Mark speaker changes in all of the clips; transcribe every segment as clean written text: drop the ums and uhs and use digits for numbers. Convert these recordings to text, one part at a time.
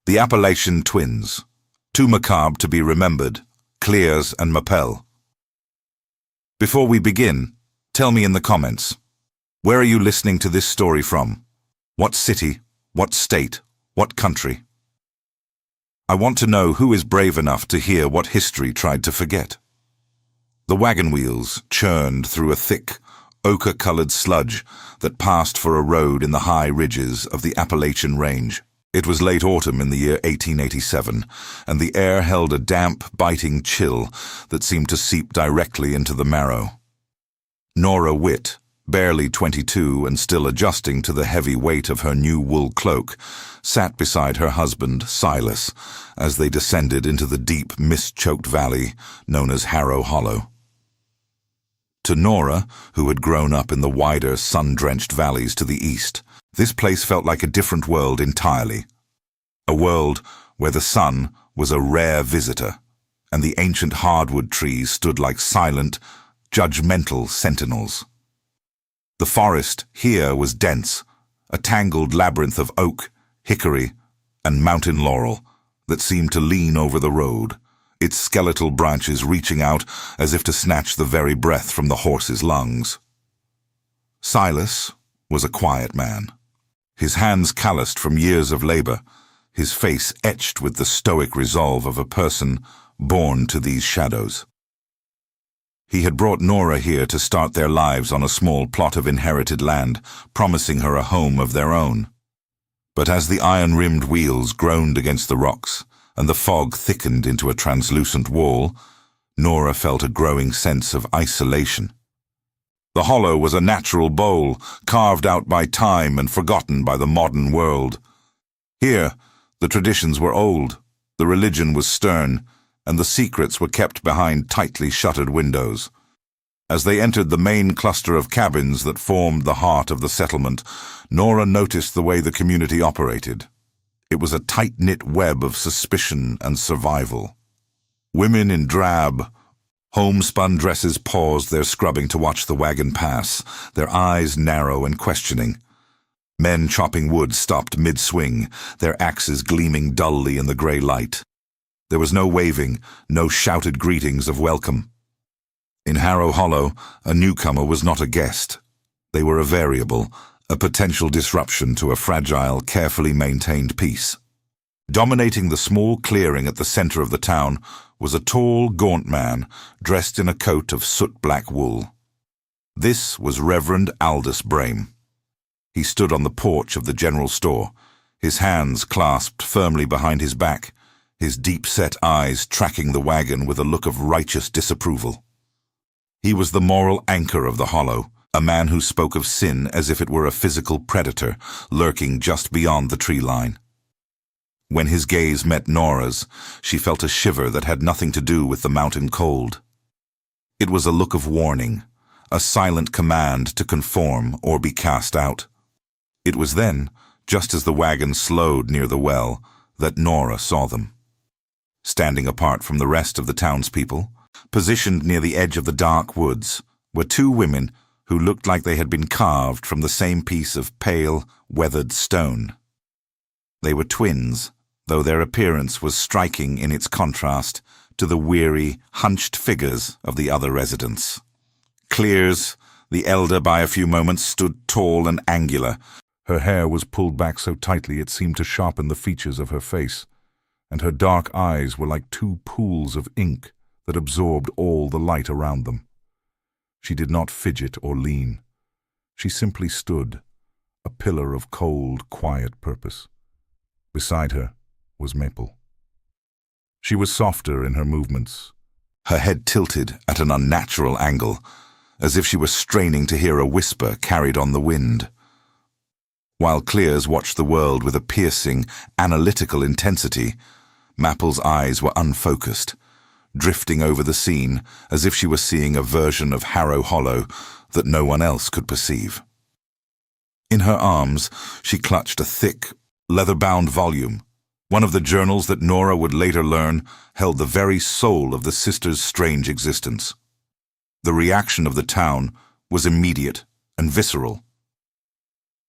Speaker 1: The Appalachian twins, too macabre to be remembered, Cleres and Mapel. Before we begin, tell me in the comments, where are you listening to this story from? What city, what state, what country? I want to know who is brave enough to hear what history tried to forget. The wagon wheels churned through a thick, ochre-colored sludge that passed for a road in the high ridges of the Appalachian Range. It was late autumn in the year 1887, and the air held a damp, biting chill that seemed to seep directly into the marrow. Nora Witt, barely 22 and still adjusting to the heavy weight of her new wool cloak, sat beside her husband, Silas, as they descended into the deep, mist-choked valley known as Harrow Hollow. To Nora, who had grown up in the wider, sun-drenched valleys to the east, this place felt like a different world entirely. A world where the sun was a rare visitor, and the ancient hardwood trees stood like silent, judgmental sentinels. The forest here was dense, a tangled labyrinth of oak, hickory, and mountain laurel that seemed to lean over the road, its skeletal branches reaching out as if to snatch the very breath from the horse's lungs. Silas was a quiet man, his hands calloused from years of labor, his face etched with the stoic resolve of a person born to these shadows. He had brought Nora here to start their lives on a small plot of inherited land, promising her a home of their own. But as the iron-rimmed wheels groaned against the rocks and the fog thickened into a translucent wall, Nora felt a growing sense of isolation. The hollow was a natural bowl, carved out by time and forgotten by the modern world. Here, the traditions were old, the religion was stern, and the secrets were kept behind tightly shuttered windows. As they entered the main cluster of cabins that formed the heart of the settlement, Nora noticed the way the community operated. It was a tight-knit web of suspicion and survival. Women in drab, homespun dresses paused their scrubbing to watch the wagon pass, their eyes narrow and questioning. Men chopping wood stopped mid-swing, their axes gleaming dully in the gray light. There was no waving, no shouted greetings of welcome. In Harrow Hollow, a newcomer was not a guest. They were a variable, a potential disruption to a fragile, carefully maintained peace. Dominating the small clearing at the center of the town was a tall, gaunt man dressed in a coat of soot-black wool. This was Reverend Aldous Brame. He stood on the porch of the general store, his hands clasped firmly behind his back, his deep-set eyes tracking the wagon with a look of righteous disapproval. He was the moral anchor of the hollow, a man who spoke of sin as if it were a physical predator lurking just beyond the tree line. When his gaze met Nora's, she felt a shiver that had nothing to do with the mountain cold. It was a look of warning, a silent command to conform or be cast out. It was then, just as the wagon slowed near the well, that Nora saw them. Standing apart from the rest of the townspeople, positioned near the edge of the dark woods, were two women who looked like they had been carved from the same piece of pale, weathered stone. They were twins, though their appearance was striking in its contrast to the weary, hunched figures of the other residents. Cleres, the elder by a few moments, stood tall and angular. Her hair was pulled back so tightly it seemed to sharpen the features of her face, and her dark eyes were like two pools of ink that absorbed all the light around them. She did not fidget or lean. She simply stood, a pillar of cold, quiet purpose. Beside her was Mapel. She was softer in her movements, her head tilted at an unnatural angle, as if she were straining to hear a whisper carried on the wind. While Cleres watched the world with a piercing, analytical intensity, Mapel's eyes were unfocused, drifting over the scene as if she were seeing a version of Harrow Hollow that no one else could perceive. In her arms, she clutched a thick, leather-bound volume. One of the journals that Nora would later learn held the very soul of the sisters' strange existence. The reaction of the town was immediate and visceral.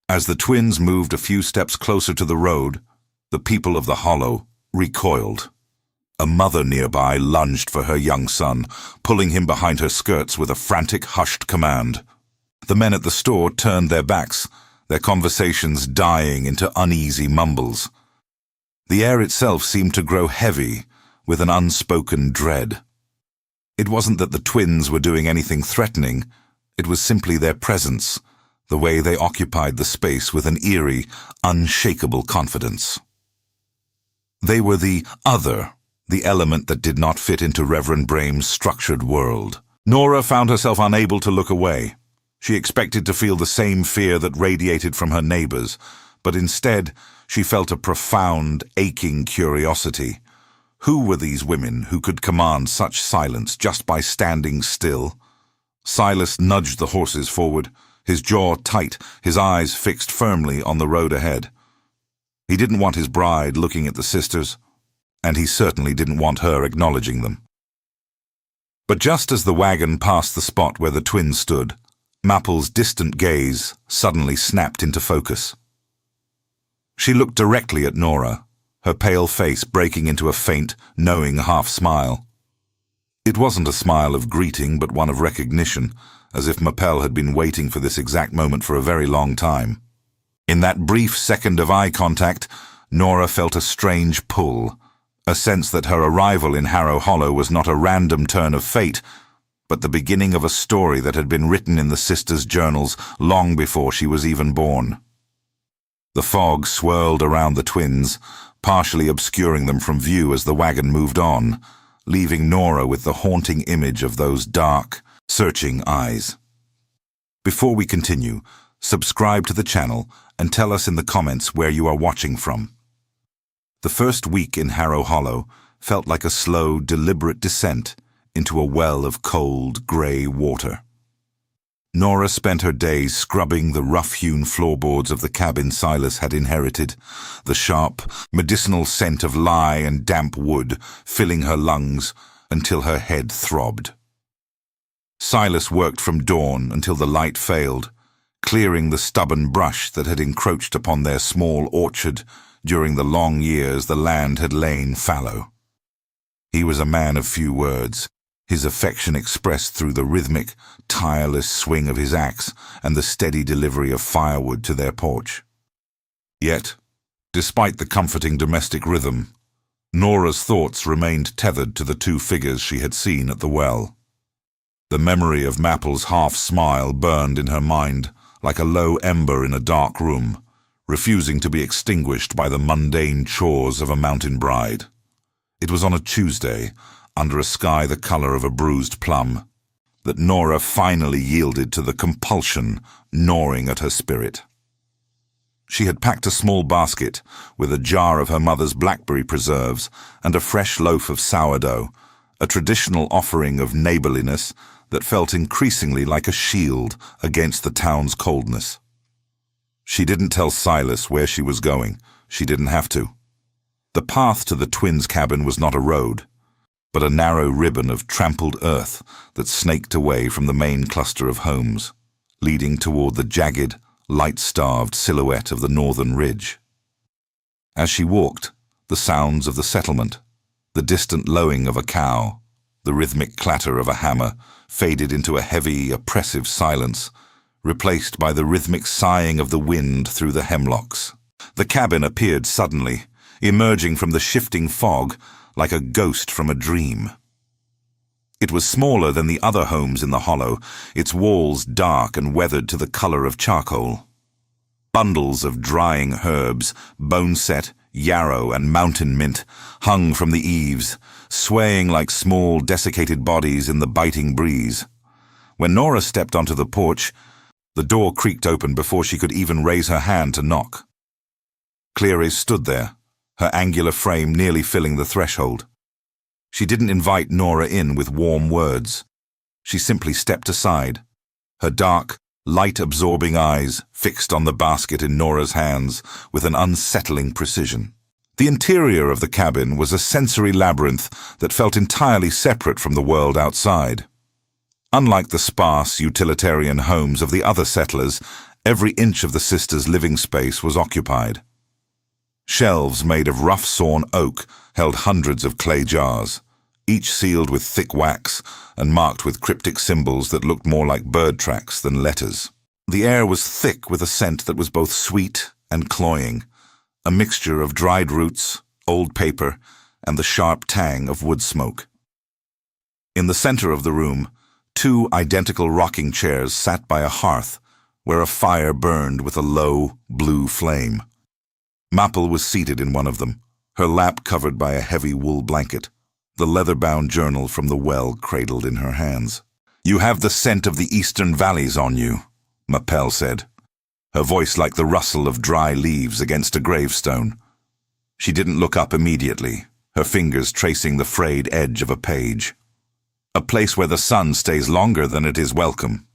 Speaker 1: As the twins moved a few steps closer to the road, The people of the hollow recoiled. A mother nearby lunged for her young son, pulling him behind her skirts with a frantic, hushed command. The men at the store turned their backs, their conversations dying into uneasy mumbles. The air itself seemed to grow heavy with an unspoken dread. It wasn't that the twins were doing anything threatening, it was simply their presence, the way they occupied the space with an eerie, unshakable confidence. They were the other, the element that did not fit into Reverend Brame's structured world. Nora found herself unable to look away. She expected to feel the same fear that radiated from her neighbors, but instead she felt a profound, aching curiosity. Who were these women who could command such silence just by standing still? Silas nudged the horses forward, his jaw tight, his eyes fixed firmly on the road ahead. He didn't want his bride looking at the sisters, and he certainly didn't want her acknowledging them. But just as the wagon passed the spot where the twins stood, Mapel's distant gaze suddenly snapped into focus. She looked directly at Nora, her pale face breaking into a faint, knowing half-smile. It wasn't a smile of greeting, but one of recognition, as if Mapel had been waiting for this exact moment for a very long time. In that brief second of eye contact, Nora felt a strange pull, a sense that her arrival in Harrow Hollow was not a random turn of fate, but the beginning of a story that had been written in the sisters' journals long before she was even born. The fog swirled around the twins, partially obscuring them from view as the wagon moved on, leaving Nora with the haunting image of those dark, searching eyes. Before we continue, subscribe to the channel and tell us in the comments where you are watching from. The first week in Harrow Hollow felt like a slow, deliberate descent into a well of cold, grey water. Nora spent her days scrubbing the rough-hewn floorboards of the cabin Silas had inherited, the sharp, medicinal scent of lye and damp wood filling her lungs until her head throbbed. Silas worked from dawn until the light failed, clearing the stubborn brush that had encroached upon their small orchard during the long years the land had lain fallow. He was a man of few words, his affection expressed through the rhythmic, tireless swing of his axe and the steady delivery of firewood to their porch. Yet, despite the comforting domestic rhythm, Nora's thoughts remained tethered to the two figures she had seen at the well. The memory of Mapel's half-smile burned in her mind like a low ember in a dark room, refusing to be extinguished by the mundane chores of a mountain bride. It was on a Tuesday, under a sky the color of a bruised plum, that Nora finally yielded to the compulsion gnawing at her spirit. She had packed a small basket with a jar of her mother's blackberry preserves and a fresh loaf of sourdough, a traditional offering of neighborliness that felt increasingly like a shield against the town's coldness. She didn't tell Silas where she was going. She didn't have to. The path to the twins' cabin was not a road, but a narrow ribbon of trampled earth that snaked away from the main cluster of homes, leading toward the jagged, light-starved silhouette of the northern ridge. As she walked, the sounds of the settlement, the distant lowing of a cow, the rhythmic clatter of a hammer, faded into a heavy, oppressive silence, replaced by the rhythmic sighing of the wind through the hemlocks. The cabin appeared suddenly, emerging from the shifting fog like a ghost from a dream. It was smaller than the other homes in the hollow, its walls dark and weathered to the color of charcoal. Bundles of drying herbs, boneset, yarrow, and mountain mint hung from the eaves, swaying like small, desiccated bodies in the biting breeze. When Nora stepped onto the porch, the door creaked open before she could even raise her hand to knock. Cleres stood there, her angular frame nearly filling the threshold. She didn't invite Nora in with warm words. She simply stepped aside, her dark, light-absorbing eyes fixed on the basket in Nora's hands with an unsettling precision. The interior of the cabin was a sensory labyrinth that felt entirely separate from the world outside. Unlike the sparse, utilitarian homes of the other settlers, every inch of the sisters' living space was occupied. Shelves made of rough-sawn oak held hundreds of clay jars, each sealed with thick wax and marked with cryptic symbols that looked more like bird tracks than letters. The air was thick with a scent that was both sweet and cloying, a mixture of dried roots, old paper, and the sharp tang of wood smoke. In the center of the room, two identical rocking chairs sat by a hearth where a fire burned with a low, blue flame. Mapel was seated in one of them, her lap covered by a heavy wool blanket, the leather-bound journal from the well cradled in her hands. "You have the scent of the eastern valleys on you," Mapel said, her voice like the rustle of dry leaves against a gravestone. She didn't look up immediately, her fingers tracing the frayed edge of a page. "A place where the sun stays longer than it is welcome.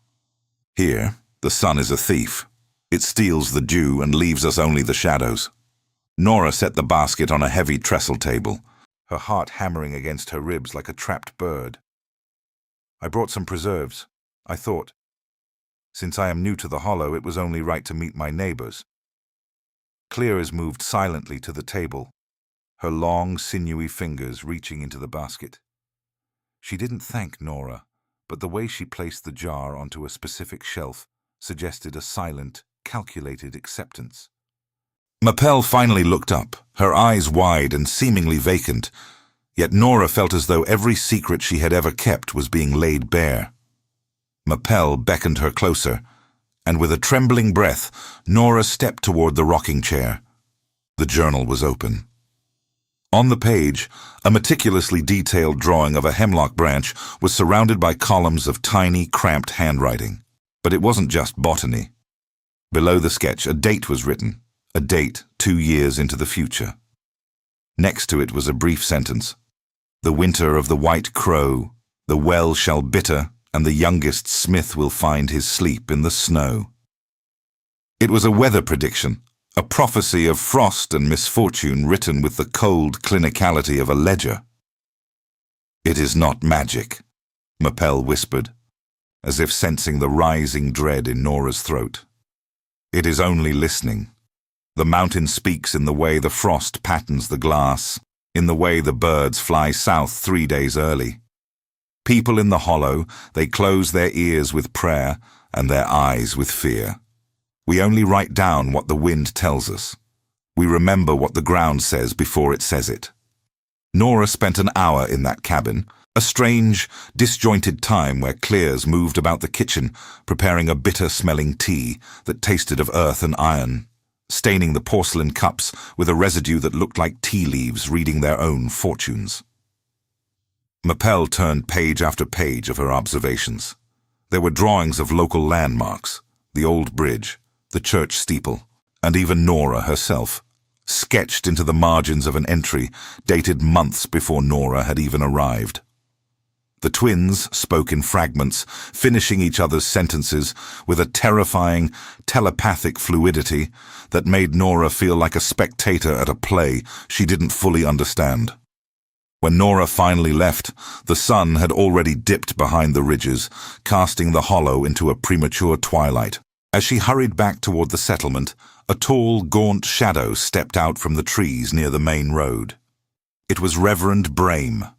Speaker 1: Here, the sun is a thief. It steals the dew and leaves us only the shadows." Nora set the basket on a heavy trestle table, her heart hammering against her ribs like a trapped bird. "I brought some preserves. I thought, since I am new to the hollow, it was only right to meet my neighbors." Cleres moved silently to the table, her long, sinewy fingers reaching into the basket. She didn't thank Nora, but the way she placed the jar onto a specific shelf suggested a silent, calculated acceptance. Mapel finally looked up, her eyes wide and seemingly vacant, yet Nora felt as though every secret she had ever kept was being laid bare. Mapel beckoned her closer, and with a trembling breath, Nora stepped toward the rocking chair. The journal was open. On the page, a meticulously detailed drawing of a hemlock branch was surrounded by columns of tiny, cramped handwriting. But it wasn't just botany. Below the sketch, a date was written, a date 2 years into the future. Next to it was a brief sentence. "The winter of the white crow, the well shall bitter, and the youngest smith will find his sleep in the snow." It was a weather prediction, a prophecy of frost and misfortune written with the cold clinicality of a ledger. "It is not magic," Mapel whispered, as if sensing the rising dread in Nora's throat. "It is only listening. The mountain speaks in the way the frost patterns the glass, in the way the birds fly south 3 days early. People in the hollow, they close their ears with prayer and their eyes with fear. We only write down what the wind tells us. We remember what the ground says before it says it." Nora spent an hour in that cabin, a strange, disjointed time where Cleres moved about the kitchen, preparing a bitter-smelling tea that tasted of earth and iron, staining the porcelain cups with a residue that looked like tea leaves reading their own fortunes. Mapel turned page after page of her observations. There were drawings of local landmarks, the old bridge, the church steeple, and even Nora herself, sketched into the margins of an entry dated months before Nora had even arrived. The twins spoke in fragments, finishing each other's sentences with a terrifying, telepathic fluidity that made Nora feel like a spectator at a play she didn't fully understand. When Nora finally left, the sun had already dipped behind the ridges, casting the hollow into a premature twilight. As she hurried back toward the settlement, a tall, gaunt shadow stepped out from the trees near the main road. It was Reverend Brame.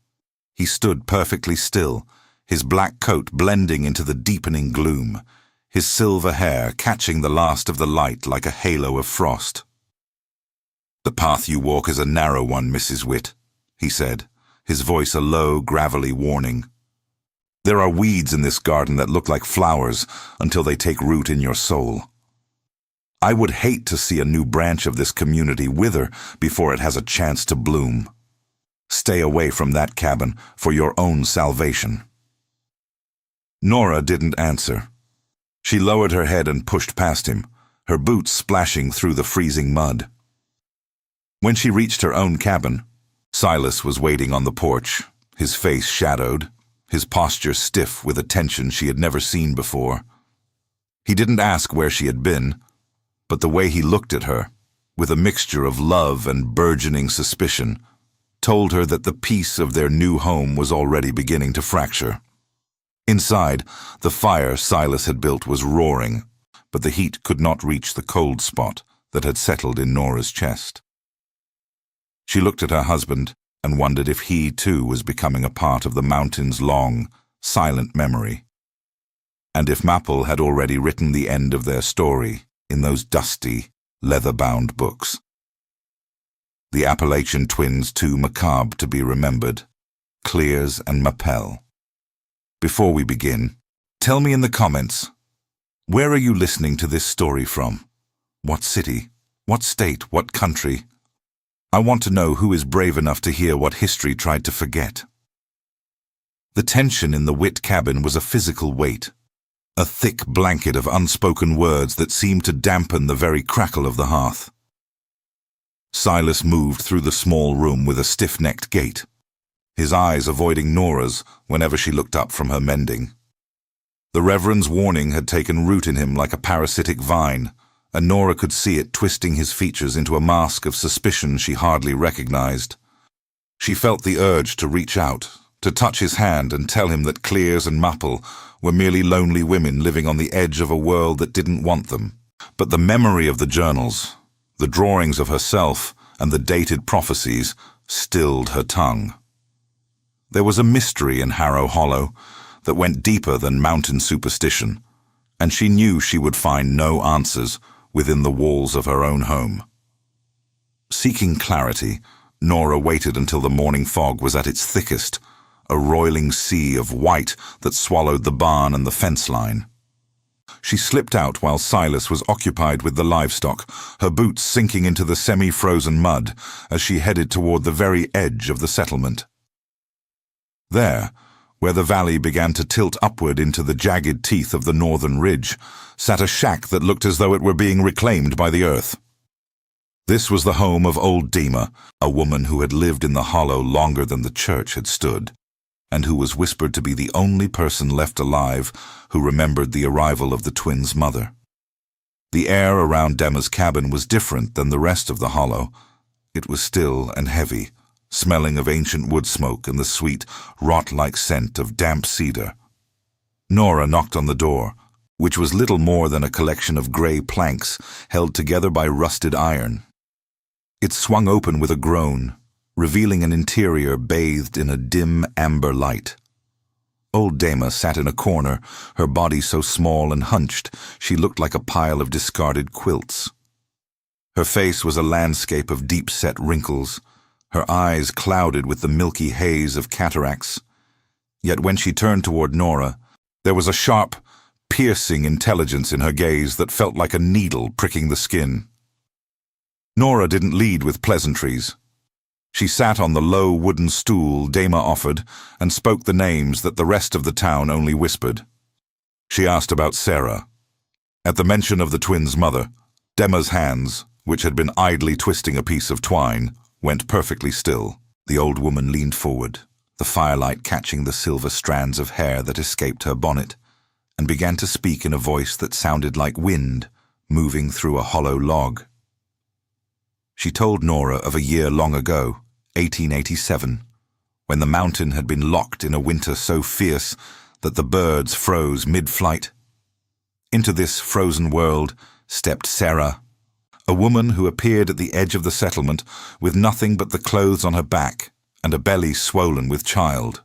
Speaker 1: He stood perfectly still, his black coat blending into the deepening gloom, his silver hair catching the last of the light like a halo of frost. "The path you walk is a narrow one, Mrs. Witt," he said, his voice a low, gravelly warning. "There are weeds in this garden that look like flowers until they take root in your soul. I would hate to see a new branch of this community wither before it has a chance to bloom. Stay away from that cabin for your own salvation." Nora didn't answer. She lowered her head and pushed past him, her boots splashing through the freezing mud. When she reached her own cabin, Silas was waiting on the porch, his face shadowed, his posture stiff with a tension she had never seen before. He didn't ask where she had been, but the way he looked at her, with a mixture of love and burgeoning suspicion, told her that the peace of their new home was already beginning to fracture. Inside, the fire Silas had built was roaring, but the heat could not reach the cold spot that had settled in Nora's chest. She looked at her husband and wondered if he too was becoming a part of the mountain's long, silent memory, and if Mapel had already written the end of their story in those dusty, leather-bound books. The Appalachian twins too macabre to be remembered, Cleres and Mapel. Before we begin, tell me in the comments, where are you listening to this story from? What city? What state? What country? I want to know who is brave enough to hear what history tried to forget. The tension in the Witt cabin was a physical weight, a thick blanket of unspoken words that seemed to dampen the very crackle of the hearth. Silas moved through the small room with a stiff-necked gait, his eyes avoiding Nora's whenever she looked up from her mending. The Reverend's warning had taken root in him like a parasitic vine, and Nora could see it twisting his features into a mask of suspicion she hardly recognized. She felt the urge to reach out, to touch his hand and tell him that Cleres and Mapel were merely lonely women living on the edge of a world that didn't want them. But the memory of the journals, the drawings of herself, and the dated prophecies stilled her tongue. There was a mystery in Harrow Hollow that went deeper than mountain superstition, and she knew she would find no answers within the walls of her own home. Seeking clarity, Nora waited until the morning fog was at its thickest, a roiling sea of white that swallowed the barn and the fence line. She slipped out while Silas was occupied with the livestock, her boots sinking into the semi-frozen mud as she headed toward the very edge of the settlement. There, where the valley began to tilt upward into the jagged teeth of the northern ridge, sat a shack that looked as though it were being reclaimed by the earth. This was the home of old Dema, a woman who had lived in the hollow longer than the church had stood, and who was whispered to be the only person left alive who remembered the arrival of the twins' mother. The air around Dema's cabin was different than the rest of the hollow. It was still and heavy, smelling of ancient wood smoke and the sweet, rot-like scent of damp cedar. Nora knocked on the door, which was little more than a collection of grey planks held together by rusted iron. It swung open with a groan, revealing an interior bathed in a dim amber light. Old Dema sat in a corner, her body so small and hunched she looked like a pile of discarded quilts. Her face was a landscape of deep-set wrinkles, her eyes clouded with the milky haze of cataracts. Yet when she turned toward Nora, there was a sharp, piercing intelligence in her gaze that felt like a needle pricking the skin. Nora didn't lead with pleasantries. She sat on the low wooden stool Dema offered and spoke the names that the rest of the town only whispered. She asked about Sarah. At the mention of the twins' mother, Dema's hands, which had been idly twisting a piece of twine, went perfectly still. The old woman leaned forward, the firelight catching the silver strands of hair that escaped her bonnet, and began to speak in a voice that sounded like wind moving through a hollow log. She told Nora of a year long ago, 1887, when the mountain had been locked in a winter so fierce that the birds froze mid-flight. Into this frozen world stepped Sarah, a woman who appeared at the edge of the settlement with nothing but the clothes on her back and a belly swollen with child.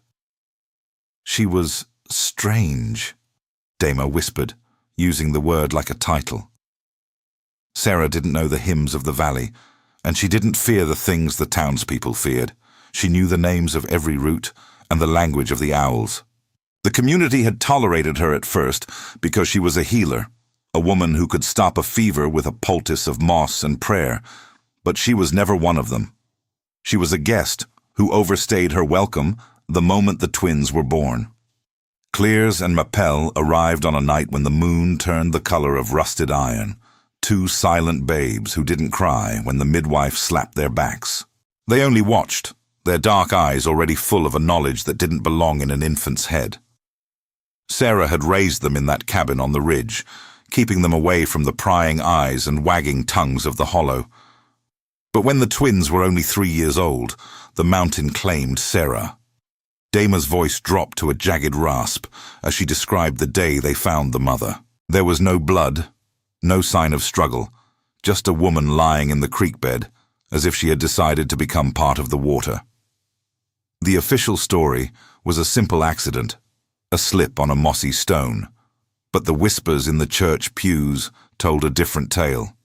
Speaker 1: She was strange, Dema whispered, using the word like a title. Sarah didn't know the hymns of the valley, and she didn't fear the things the townspeople feared. She knew the names of every root and the language of the owls. The community had tolerated her at first because she was a healer, a woman who could stop a fever with a poultice of moss and prayer, but she was never one of them. She was a guest who overstayed her welcome the moment the twins were born. Cleres and Mapel arrived on a night when the moon turned the color of rusted iron, two silent babes who didn't cry when the midwife slapped their backs. They only watched, their dark eyes already full of a knowledge that didn't belong in an infant's head. Sarah had raised them in that cabin on the ridge, keeping them away from the prying eyes and wagging tongues of the hollow. But when the twins were only 3 years old, the mountain claimed Sarah. Dema's voice dropped to a jagged rasp as she described the day they found the mother. There was no blood, no sign of struggle, just a woman lying in the creek bed, as if she had decided to become part of the water. The official story was a simple accident, a slip on a mossy stone, but the whispers in the church pews told a different tale.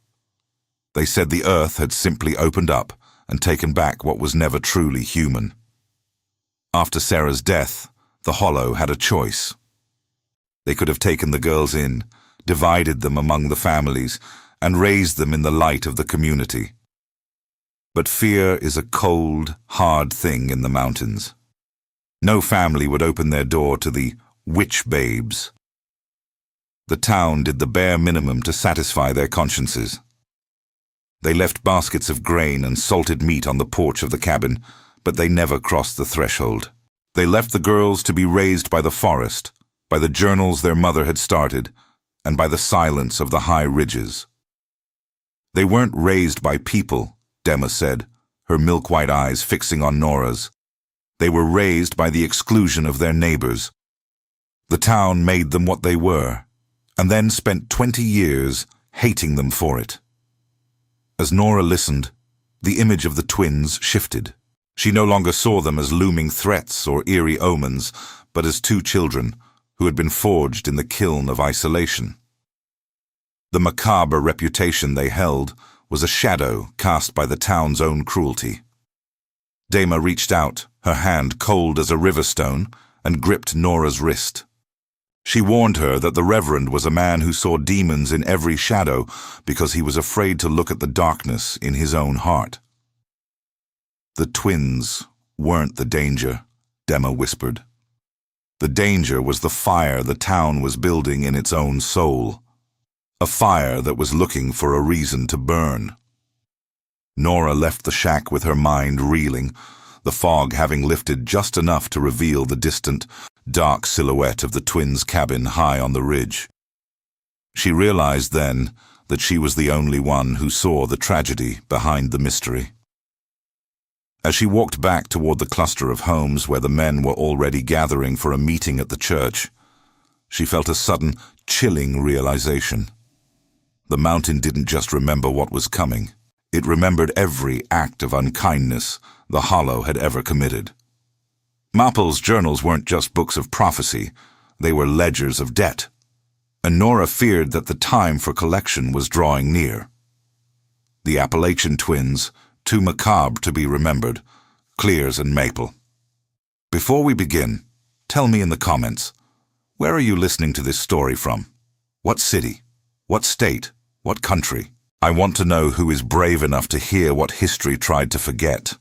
Speaker 1: They said the earth had simply opened up and taken back what was never truly human. After Sarah's death, the Hollow had a choice. They could have taken the girls in, divided them among the families, and raised them in the light of the community. But fear is a cold, hard thing in the mountains. No family would open their door to the witch babes. The town did the bare minimum to satisfy their consciences. They left baskets of grain and salted meat on the porch of the cabin, but they never crossed the threshold. They left the girls to be raised by the forest, by the journals their mother had started, and by the silence of the high ridges. They weren't raised by people, Demma said, her milk-white eyes fixing on Nora's. They were raised by the exclusion of their neighbors. The town made them what they were, and then spent 20 years hating them for it. As Nora listened, the image of the twins shifted. She no longer saw them as looming threats or eerie omens, but as two children who had been forged in the kiln of isolation. The macabre reputation they held was a shadow cast by the town's own cruelty. Demma reached out, her hand cold as a river stone, and gripped Nora's wrist. She warned her that the Reverend was a man who saw demons in every shadow because he was afraid to look at the darkness in his own heart. The twins weren't the danger, Demma whispered. The danger was the fire the town was building in its own soul. A fire that was looking for a reason to burn. Nora left the shack with her mind reeling, the fog having lifted just enough to reveal the distant, dark silhouette of the twins' cabin high on the ridge. She realized then that she was the only one who saw the tragedy behind the mystery. As she walked back toward the cluster of homes where the men were already gathering for a meeting at the church, she felt a sudden, chilling realization. The mountain didn't just remember what was coming. It remembered every act of unkindness the Hollow had ever committed. Mapel's journals weren't just books of prophecy, they were ledgers of debt, and Nora feared that the time for collection was drawing near. The Appalachian twins, too macabre to be remembered, Cleres and Mapel. Before we begin, tell me in the comments, where are you listening to this story from? What city? What state? What country? I want to know who is brave enough to hear what history tried to forget.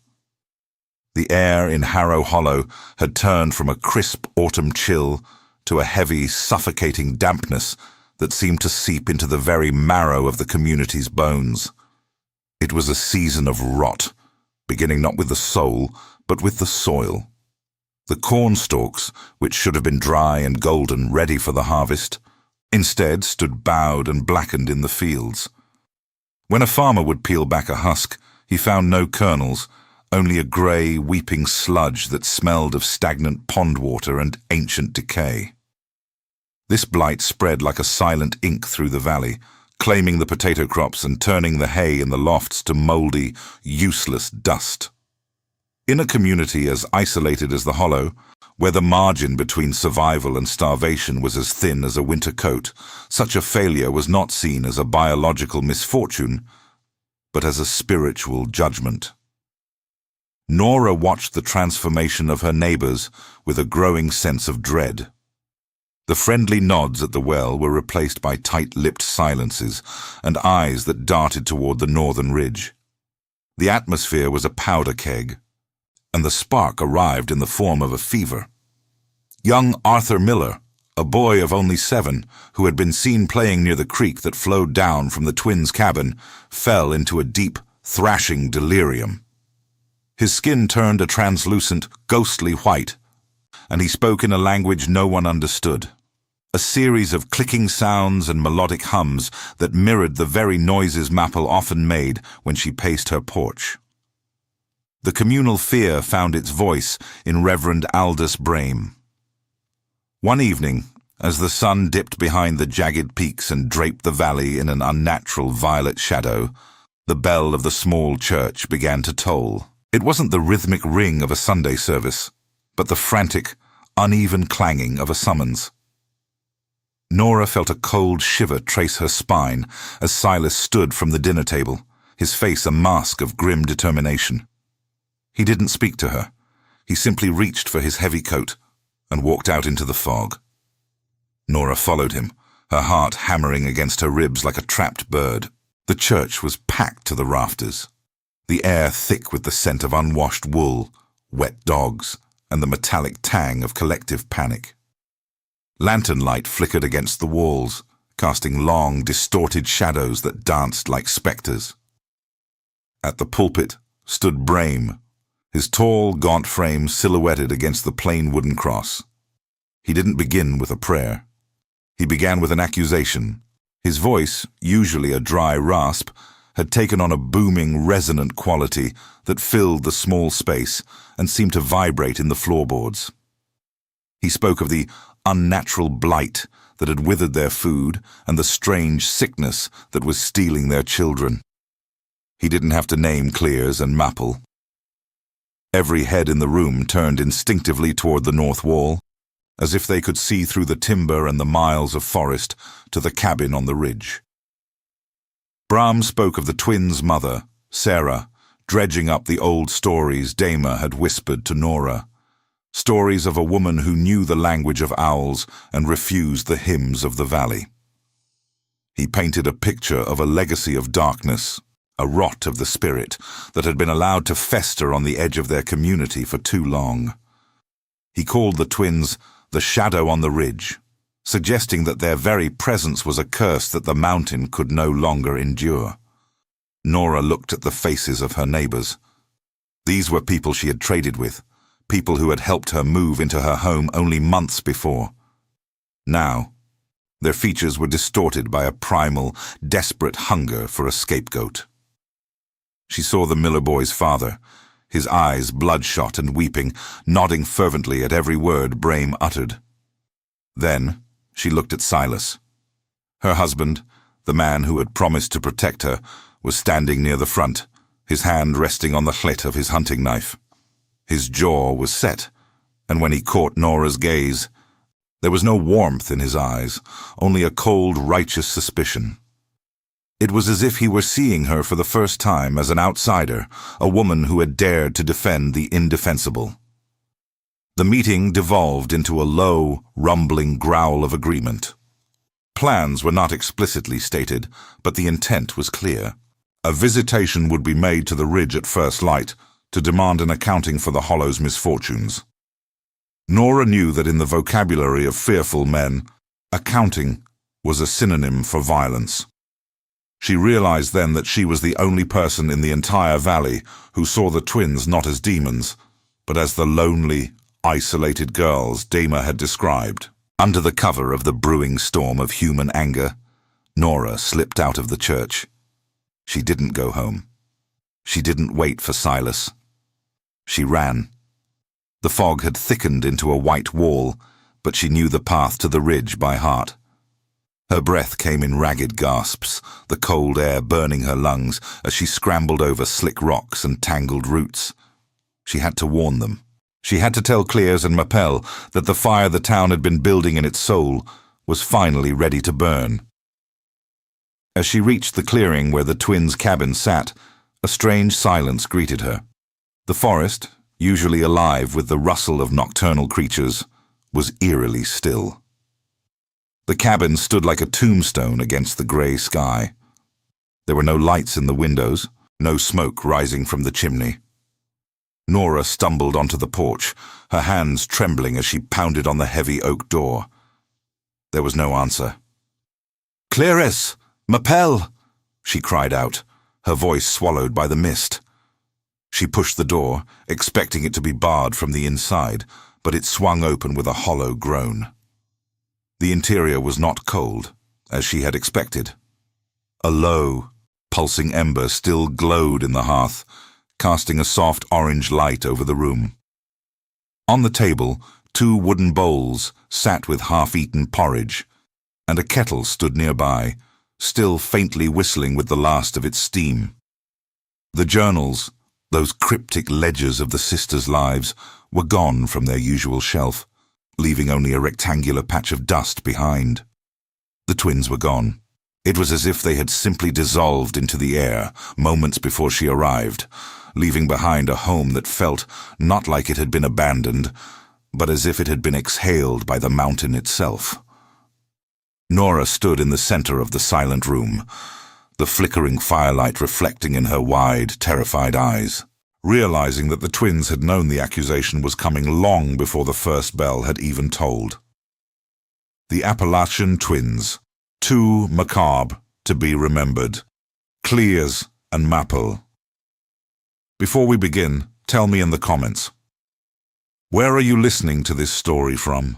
Speaker 1: The air in Harrow Hollow had turned from a crisp autumn chill to a heavy, suffocating dampness that seemed to seep into the very marrow of the community's bones. It was a season of rot, beginning not with the soul, but with the soil. The corn stalks, which should have been dry and golden, ready for the harvest, instead stood bowed and blackened in the fields. When a farmer would peel back a husk, he found no kernels, only a grey, weeping sludge that smelled of stagnant pond water and ancient decay. This blight spread like a silent ink through the valley, claiming the potato crops and turning the hay in the lofts to mouldy, useless dust. In a community as isolated as the Hollow, where the margin between survival and starvation was as thin as a winter coat, such a failure was not seen as a biological misfortune, but as a spiritual judgment. Nora watched the transformation of her neighbors with a growing sense of dread. The friendly nods at the well were replaced by tight-lipped silences and eyes that darted toward the northern ridge. The atmosphere was a powder keg, and the spark arrived in the form of a fever. Young Arthur Miller, a boy of only 7, who had been seen playing near the creek that flowed down from the twins' cabin, fell into a deep, thrashing delirium. His skin turned a translucent, ghostly white, and he spoke in a language no one understood. A series of clicking sounds and melodic hums that mirrored the very noises Mapel often made when she paced her porch. The communal fear found its voice in Reverend Aldous Brame. One evening, as the sun dipped behind the jagged peaks and draped the valley in an unnatural violet shadow, The bell of the small church began to toll. It wasn't the rhythmic ring of a Sunday service, but the frantic, uneven clanging of a summons. Nora felt a cold shiver trace her spine as Silas stood from the dinner table, his face a mask of grim determination. He didn't speak to her. He simply reached for his heavy coat and walked out into the fog. Nora followed him, her heart hammering against her ribs like a trapped bird. The church was packed to the rafters, the air thick with the scent of unwashed wool, wet dogs, and the metallic tang of collective panic. Lantern light flickered against the walls, casting long, distorted shadows that danced like spectres. At the pulpit stood Brame, his tall, gaunt frame silhouetted against the plain wooden cross. He didn't begin with a prayer. He began with an accusation. His voice, usually a dry rasp, had taken on a booming, resonant quality that filled the small space and seemed to vibrate in the floorboards. He spoke of the unnatural blight that had withered their food and the strange sickness that was stealing their children. He didn't have to name Cleres and Mapel. Every head in the room turned instinctively toward the north wall, as if they could see through the timber and the miles of forest to the cabin on the ridge. Bram spoke of the twins' mother, Sarah, dredging up the old stories Dama had whispered to Nora, stories of a woman who knew the language of owls and refused the hymns of the valley. He painted a picture of a legacy of darkness, a rot of the spirit that had been allowed to fester on the edge of their community for too long. He called the twins the shadow on the ridge, suggesting that their very presence was a curse that the mountain could no longer endure. Nora looked at the faces of her neighbors. These were people she had traded with, people who had helped her move into her home only months before. Now, their features were distorted by a primal, desperate hunger for a scapegoat. She saw the Miller boy's father, his eyes bloodshot and weeping, nodding fervently at every word Brame uttered. Then she looked at Silas. Her husband, the man who had promised to protect her, was standing near the front, his hand resting on the hilt of his hunting knife. His jaw was set, and when he caught Nora's gaze, there was no warmth in his eyes, only a cold, righteous suspicion. It was as if he were seeing her for the first time as an outsider, a woman who had dared to defend the indefensible. The meeting devolved into a low, rumbling growl of agreement. Plans were not explicitly stated, but the intent was clear. A visitation would be made to the ridge at first light to demand an accounting for the Hollow's misfortunes. Nora knew that in the vocabulary of fearful men, accounting was a synonym for violence. She realized then that she was the only person in the entire valley who saw the twins not as demons, but as the lonely, isolated girls Dama had described. Under the cover of the brewing storm of human anger, Nora slipped out of the church. She didn't go home. She didn't wait for Silas. She ran. The fog had thickened into a white wall, but she knew the path to the ridge by heart. Her breath came in ragged gasps, the cold air burning her lungs as she scrambled over slick rocks and tangled roots. She had to warn them. She had to tell Cleres and Mapel that the fire the town had been building in its soul was finally ready to burn. As she reached the clearing where the twins' cabin sat, a strange silence greeted her. The forest, usually alive with the rustle of nocturnal creatures, was eerily still. The cabin stood like a tombstone against the grey sky. There were no lights in the windows, no smoke rising from the chimney. Nora stumbled onto the porch, her hands trembling as she pounded on the heavy oak door. There was no answer. "Cleres! Mapel!" she cried out, her voice swallowed by the mist. She pushed the door, expecting it to be barred from the inside, but it swung open with a hollow groan. The interior was not cold, as she had expected. A low, pulsing ember still glowed in the hearth, casting a soft orange light over the room. On the table, 2 wooden bowls sat with half-eaten porridge, and a kettle stood nearby, still faintly whistling with the last of its steam. The journals, those cryptic ledgers of the sisters' lives, were gone from their usual shelf, leaving only a rectangular patch of dust behind. The twins were gone. It was as if they had simply dissolved into the air moments before she arrived, leaving behind a home that felt not like it had been abandoned, but as if it had been exhaled by the mountain itself. Nora stood in the center of the silent room, the flickering firelight reflecting in her wide, terrified eyes. Realizing that the twins had known the accusation was coming long before the first bell had even tolled. The Appalachian twins, two macabre to be remembered, Cleres and Mapel. Before we begin, tell me in the comments, where are you listening to this story from?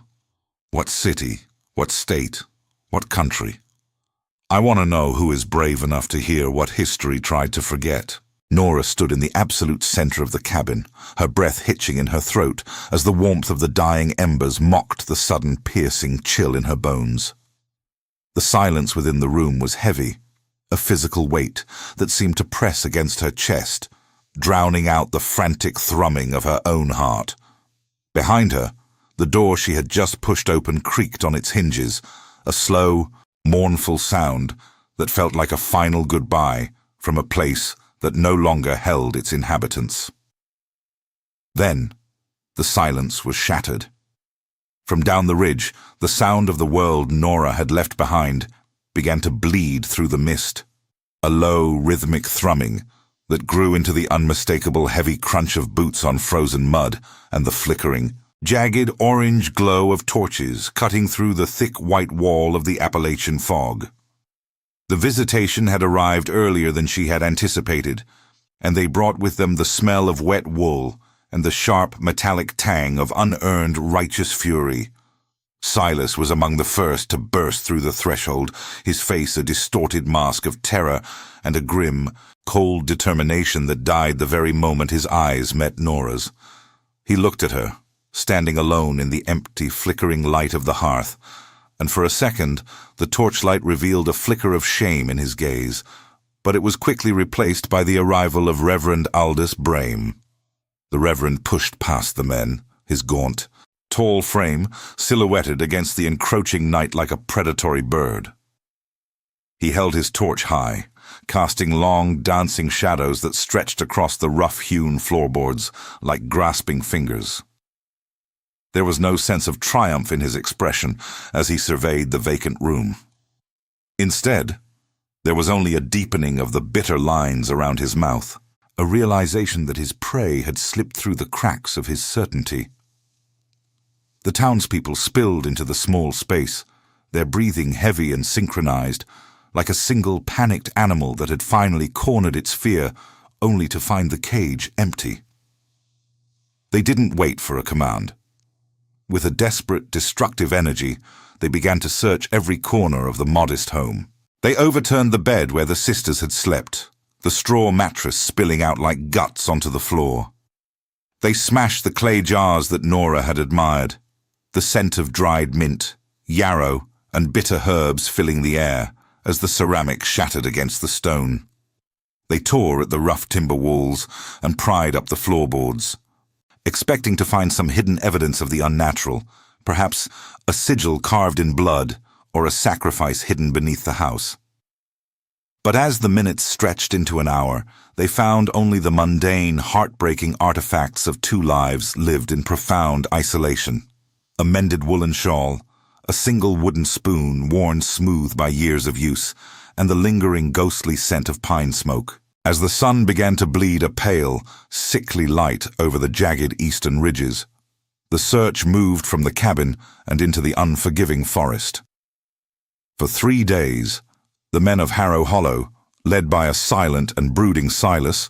Speaker 1: What city? What state? What country? I want to know who is brave enough to hear what history tried to forget. Nora stood in the absolute center of the cabin, her breath hitching in her throat as the warmth of the dying embers mocked the sudden piercing chill in her bones. The silence within the room was heavy, a physical weight that seemed to press against her chest, drowning out the frantic thrumming of her own heart. Behind her, the door she had just pushed open creaked on its hinges, a slow, mournful sound that felt like a final goodbye from a place that no longer held its inhabitants. Then, the silence was shattered. From down the ridge, the sound of the world Nora had left behind began to bleed through the mist, a low, rhythmic thrumming that grew into the unmistakable heavy crunch of boots on frozen mud and the flickering, jagged orange glow of torches cutting through the thick white wall of the Appalachian fog. The visitation had arrived earlier than she had anticipated, and they brought with them the smell of wet wool and the sharp, metallic tang of unearned righteous fury. Silas was among the first to burst through the threshold, his face a distorted mask of terror and a grim, cold determination that died the very moment his eyes met Nora's. He looked at her, standing alone in the empty, flickering light of the hearth, and for a second the torchlight revealed a flicker of shame in his gaze, but it was quickly replaced by the arrival of Reverend Aldous Brame. The Reverend pushed past the men, his gaunt, tall frame silhouetted against the encroaching night like a predatory bird. He held his torch high, casting long, dancing shadows that stretched across the rough-hewn floorboards like grasping fingers. There was no sense of triumph in his expression as he surveyed the vacant room. Instead, there was only a deepening of the bitter lines around his mouth, a realization that his prey had slipped through the cracks of his certainty. The townspeople spilled into the small space, their breathing heavy and synchronized, like a single panicked animal that had finally cornered its fear, only to find the cage empty. They didn't wait for a command. With a desperate, destructive energy, they began to search every corner of the modest home. They overturned the bed where the sisters had slept, the straw mattress spilling out like guts onto the floor. They smashed the clay jars that Nora had admired, the scent of dried mint, yarrow, and bitter herbs filling the air as the ceramic shattered against the stone. They tore at the rough timber walls and pried up the floorboards, expecting to find some hidden evidence of the unnatural, perhaps a sigil carved in blood or a sacrifice hidden beneath the house. But as the minutes stretched into an hour, they found only the mundane, heartbreaking artifacts of two lives lived in profound isolation. A mended woolen shawl, a single wooden spoon worn smooth by years of use, and the lingering ghostly scent of pine smoke. As the sun began to bleed a pale, sickly light over the jagged eastern ridges, the search moved from the cabin and into the unforgiving forest. For 3 days, the men of Harrow Hollow, led by a silent and brooding Silas,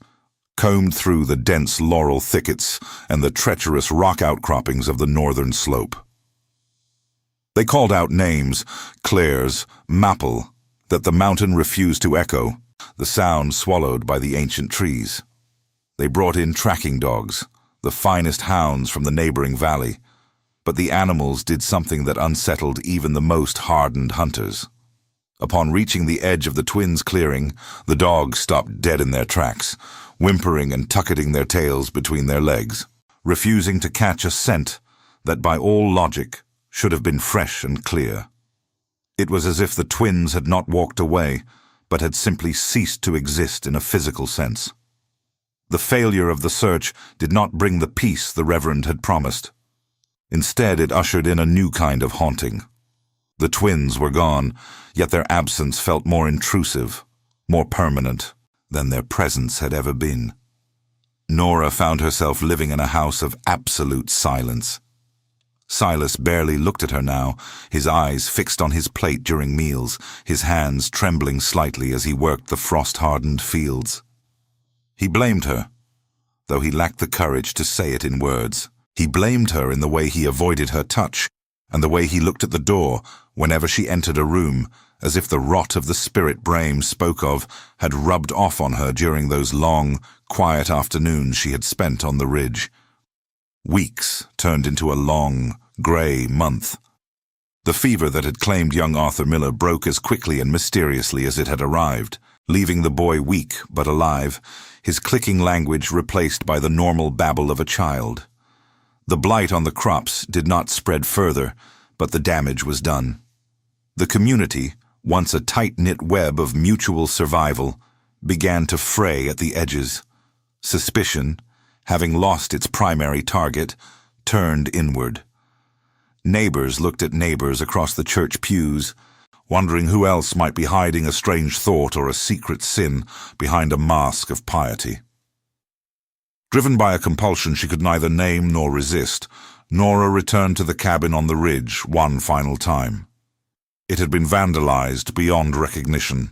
Speaker 1: combed through the dense laurel thickets and the treacherous rock outcroppings of the northern slope. They called out names, Cleres, Mapel, that the mountain refused to echo, the sound swallowed by the ancient trees. They brought in tracking dogs, the finest hounds from the neighboring valley, but the animals did something that unsettled even the most hardened hunters. Upon reaching the edge of the twins' clearing, the dogs stopped dead in their tracks, whimpering and tucketing their tails between their legs, refusing to catch a scent that by all logic should have been fresh and clear. It was as if the twins had not walked away, but had simply ceased to exist in a physical sense. The failure of the search did not bring the peace the Reverend had promised. Instead, it ushered in a new kind of haunting. The twins were gone, yet their absence felt more intrusive, more permanent than their presence had ever been. Nora found herself living in a house of absolute silence. Silas barely looked at her now, his eyes fixed on his plate during meals, his hands trembling slightly as he worked the frost-hardened fields. He blamed her, though he lacked the courage to say it in words. He blamed her in the way he avoided her touch, and the way he looked at the door whenever she entered a room, as if the rot of the spirit Brahim spoke of had rubbed off on her during those long, quiet afternoons she had spent on the ridge. Weeks turned into a long, grey month. The fever that had claimed young Arthur Miller broke as quickly and mysteriously as it had arrived, leaving the boy weak but alive, his clicking language replaced by the normal babble of a child. The blight on the crops did not spread further, but the damage was done. The community, once a tight-knit web of mutual survival, began to fray at the edges. Suspicion, having lost its primary target, turned inward. Neighbors looked at neighbors across the church pews, wondering who else might be hiding a strange thought or a secret sin behind a mask of piety. Driven by a compulsion she could neither name nor resist, Nora returned to the cabin on the ridge one final time. It had been vandalized beyond recognition.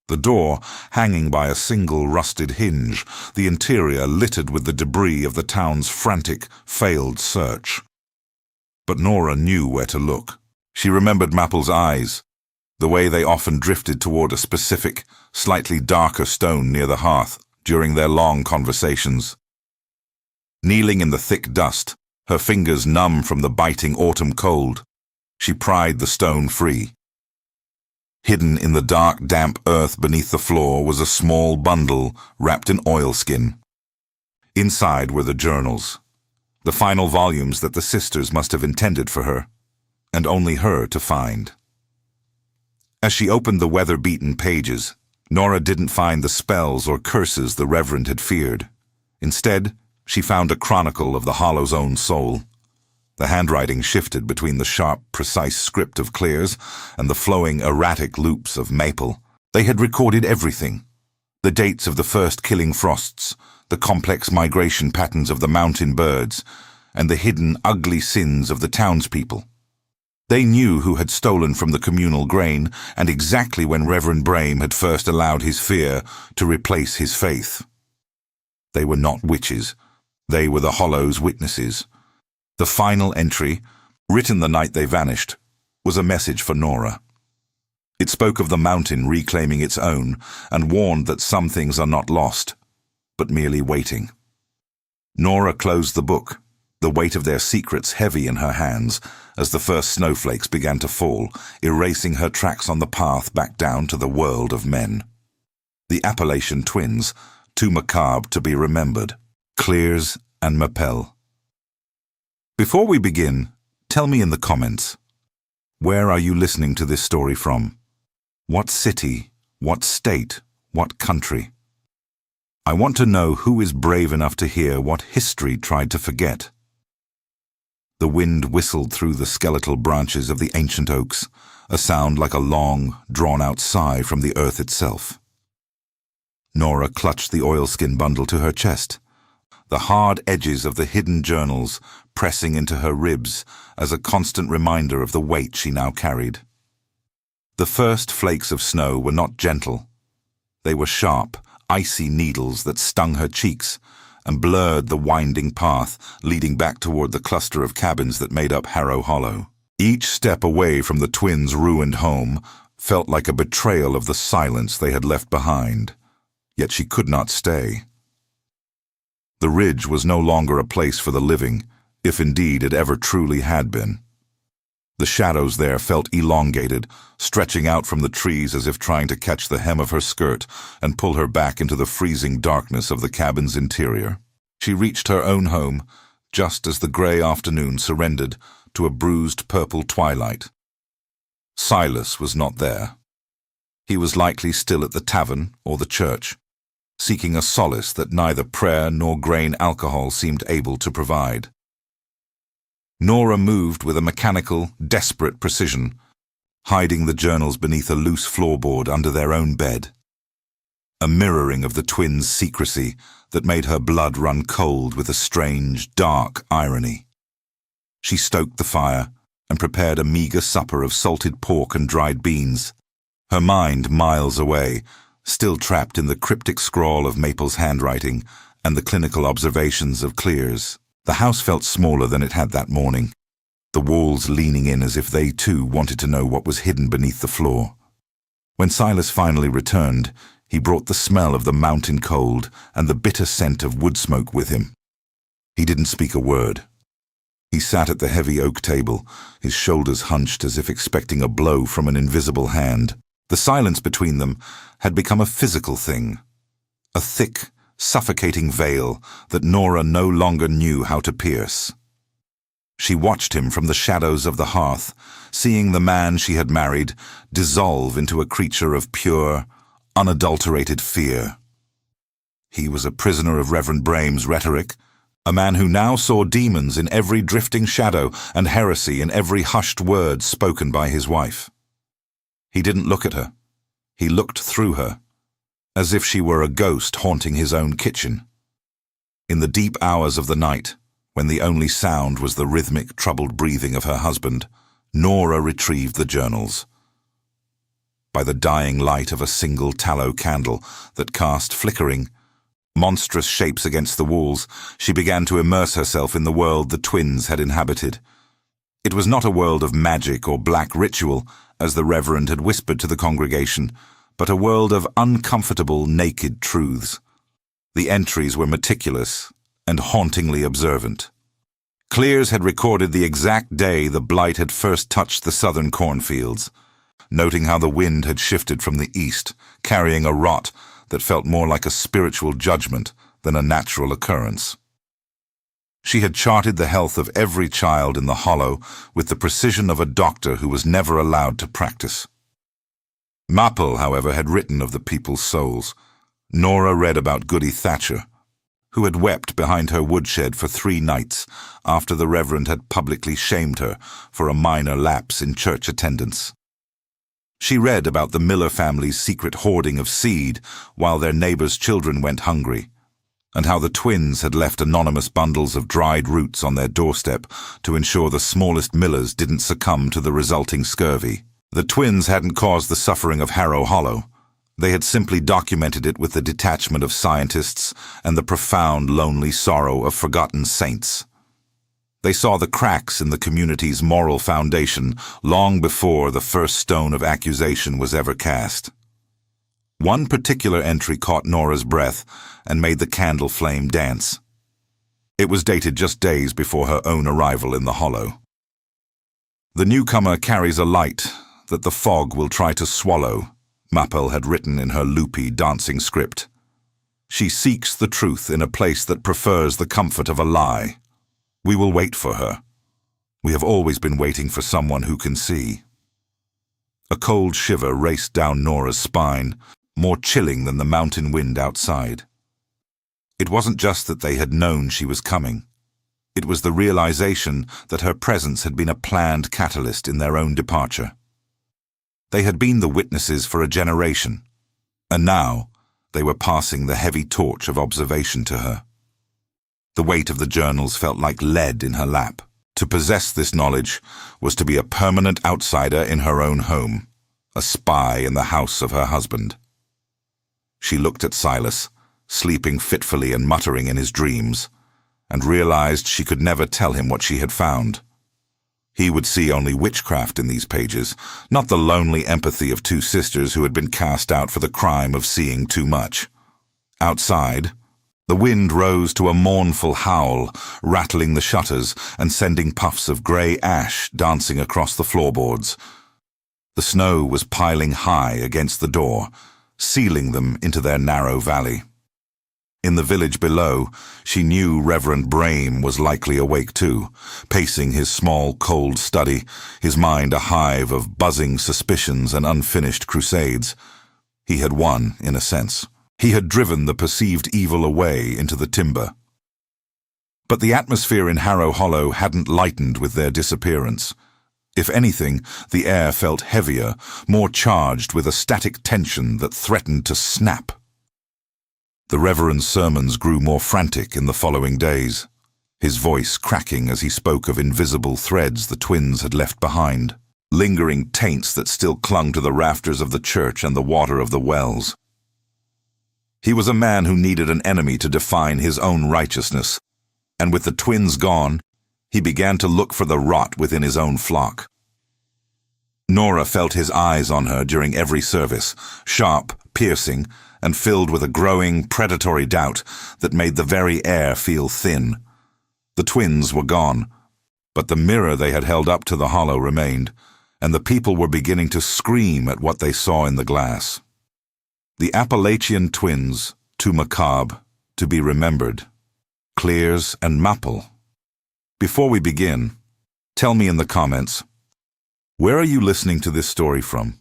Speaker 1: The door hanging by a single rusted hinge, the interior littered with the debris of the town's frantic, failed search. But Nora knew where to look. She remembered Mapel's eyes, the way they often drifted toward a specific, slightly darker stone near the hearth during their long conversations. Kneeling in the thick dust, her fingers numb from the biting autumn cold, she pried the stone free. Hidden in the dark, damp earth beneath the floor was a small bundle wrapped in oilskin. Inside were the journals, the final volumes that the sisters must have intended for her, and only her to find. As she opened the weather-beaten pages, Nora didn't find the spells or curses the Reverend had feared. Instead, she found a chronicle of the Hollow's own soul. The handwriting shifted between the sharp, precise script of Cleres and the flowing, erratic loops of Mapel. They had recorded everything. The dates of the first killing frosts, the complex migration patterns of the mountain birds, and the hidden, ugly sins of the townspeople. They knew who had stolen from the communal grain and exactly when Reverend Brahim had first allowed his fear to replace his faith. They were not witches. They were the Hollow's witnesses. The final entry, written the night they vanished, was a message for Nora. It spoke of the mountain reclaiming its own and warned that some things are not lost, but merely waiting. Nora closed the book, the weight of their secrets heavy in her hands as the first snowflakes began to fall, erasing her tracks on the path back down to the world of men. The Appalachian twins, too macabre to be remembered, Cleres and Mapel. Before we begin, tell me in the comments, where are you listening to this story from? What city, what state, what country? I want to know who is brave enough to hear what history tried to forget. The wind whistled through the skeletal branches of the ancient oaks, a sound like a long, drawn-out sigh from the earth itself. Nora clutched the oilskin bundle to her chest, the hard edges of the hidden journals pressing into her ribs as a constant reminder of the weight she now carried. The first flakes of snow were not gentle. They were sharp, icy needles that stung her cheeks and blurred the winding path leading back toward the cluster of cabins that made up Harrow Hollow. Each step away from the twins' ruined home felt like a betrayal of the silence they had left behind, yet she could not stay. The ridge was no longer a place for the living, if indeed it ever truly had been. The shadows there felt elongated, stretching out from the trees as if trying to catch the hem of her skirt and pull her back into the freezing darkness of the cabin's interior. She reached her own home just as the grey afternoon surrendered to a bruised purple twilight. Silas was not there. He was likely still at the tavern or the church, seeking a solace that neither prayer nor grain alcohol seemed able to provide. Nora moved with a mechanical, desperate precision, hiding the journals beneath a loose floorboard under their own bed. A mirroring of the twins' secrecy that made her blood run cold with a strange, dark irony. She stoked the fire and prepared a meager supper of salted pork and dried beans, her mind miles away, still trapped in the cryptic scrawl of Mapel's handwriting and the clinical observations of Cleres. The house felt smaller than it had that morning, the walls leaning in as if they too wanted to know what was hidden beneath the floor. When Silas finally returned, he brought the smell of the mountain cold and the bitter scent of wood smoke with him. He didn't speak a word. He sat at the heavy oak table, his shoulders hunched as if expecting a blow from an invisible hand. The silence between them had become a physical thing, a thick, suffocating veil that Nora no longer knew how to pierce. She watched him from the shadows of the hearth, seeing the man she had married dissolve into a creature of pure, unadulterated fear. He was a prisoner of Reverend Brame's rhetoric, a man who now saw demons in every drifting shadow and heresy in every hushed word spoken by his wife. He didn't look at her. He looked through her, as if she were a ghost haunting his own kitchen. In the deep hours of the night, when the only sound was the rhythmic, troubled breathing of her husband, Nora retrieved the journals. By the dying light of a single tallow candle that cast flickering, monstrous shapes against the walls, she began to immerse herself in the world the twins had inhabited. It was not a world of magic or black ritual, as the Reverend had whispered to the congregation, but a world of uncomfortable, naked truths. The entries were meticulous and hauntingly observant. Cleres had recorded the exact day the blight had first touched the southern cornfields, noting how the wind had shifted from the east, carrying a rot that felt more like a spiritual judgment than a natural occurrence. She had charted the health of every child in the hollow with the precision of a doctor who was never allowed to practice. Mapel, however, had written of the people's souls. Nora read about Goody Thatcher, who had wept behind her woodshed for 3 nights after the Reverend had publicly shamed her for a minor lapse in church attendance. She read about the Miller family's secret hoarding of seed while their neighbors' children went hungry, and how the twins had left anonymous bundles of dried roots on their doorstep to ensure the smallest Millers didn't succumb to the resulting scurvy. The twins hadn't caused the suffering of Harrow Hollow. They had simply documented it with the detachment of scientists and the profound, lonely sorrow of forgotten saints. They saw the cracks in the community's moral foundation long before the first stone of accusation was ever cast. One particular entry caught Nora's breath and made the candle flame dance. It was dated just days before her own arrival in the hollow. "The newcomer carries a light that the fog will try to swallow," Mapel had written in her loopy, dancing script. "She seeks the truth in a place that prefers the comfort of a lie. We will wait for her. We have always been waiting for someone who can see." A cold shiver raced down Nora's spine, more chilling than the mountain wind outside. It wasn't just that they had known she was coming. It was the realization that her presence had been a planned catalyst in their own departure. They had been the witnesses for a generation, and now they were passing the heavy torch of observation to her. The weight of the journals felt like lead in her lap. To possess this knowledge was to be a permanent outsider in her own home, a spy in the house of her husband. She looked at Silas, sleeping fitfully and muttering in his dreams, and realized she could never tell him what she had found. He would see only witchcraft in these pages, not the lonely empathy of 2 sisters who had been cast out for the crime of seeing too much. Outside, The wind rose to a mournful howl, rattling the shutters and sending puffs of grey ash dancing across the floorboards. The snow was piling high against the door, sealing them into their narrow valley. In the village below, she knew Reverend Brame was likely awake too, pacing his small, cold study, his mind a hive of buzzing suspicions and unfinished crusades. He had won, in a sense. He had driven the perceived evil away into the timber. But the atmosphere in Harrow Hollow hadn't lightened with their disappearance. If anything, the air felt heavier, more charged with a static tension that threatened to snap. The Reverend's sermons grew more frantic in the following days, his voice cracking as he spoke of invisible threads the twins had left behind, lingering taints that still clung to the rafters of the church and the water of the wells. He was a man who needed an enemy to define his own righteousness, and with the twins gone, he began to look for the rot within his own flock. Nora felt his eyes on her during every service, sharp, piercing, and filled with a growing, predatory doubt that made the very air feel thin. The twins were gone, but the mirror they had held up to the hollow remained, and the people were beginning to scream at what they saw in the glass. The Appalachian twins, too macabre to be remembered. Cleres and Mapel. Before we begin, tell me in the comments, where are you listening to this story from?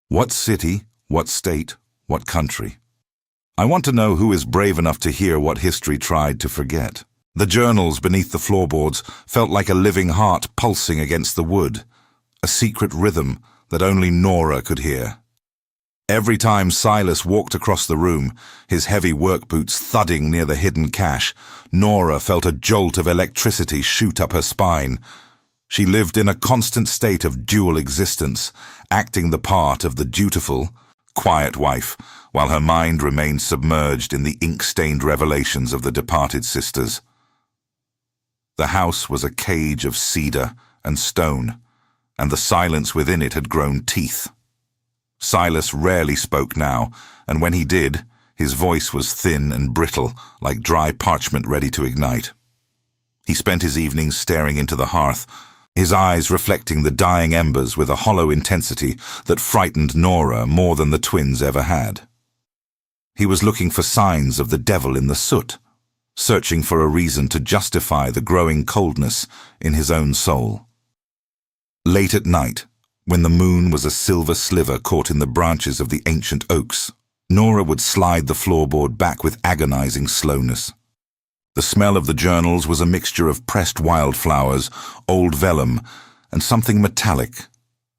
Speaker 1: What city, what state, what country? I want to know who is brave enough to hear what history tried to forget. The journals beneath the floorboards felt like a living heart pulsing against the wood, a secret rhythm that only Nora could hear. Every time Silas walked across the room, his heavy work boots thudding near the hidden cache, Nora felt a jolt of electricity shoot up her spine. She lived in a constant state of dual existence, acting the part of the dutiful, quiet wife, while her mind remained submerged in the ink-stained revelations of the departed sisters. The house was a cage of cedar and stone, and the silence within it had grown teeth. Silas rarely spoke now, and when he did, his voice was thin and brittle, like dry parchment ready to ignite. He spent his evenings staring into the hearth, his eyes reflecting the dying embers with a hollow intensity that frightened Nora more than the twins ever had. He was looking for signs of the devil in the soot, searching for a reason to justify the growing coldness in his own soul. Late at night, when the moon was a silver sliver caught in the branches of the ancient oaks, Nora would slide the floorboard back with agonizing slowness. The smell of the journals was a mixture of pressed wildflowers, old vellum, and something metallic,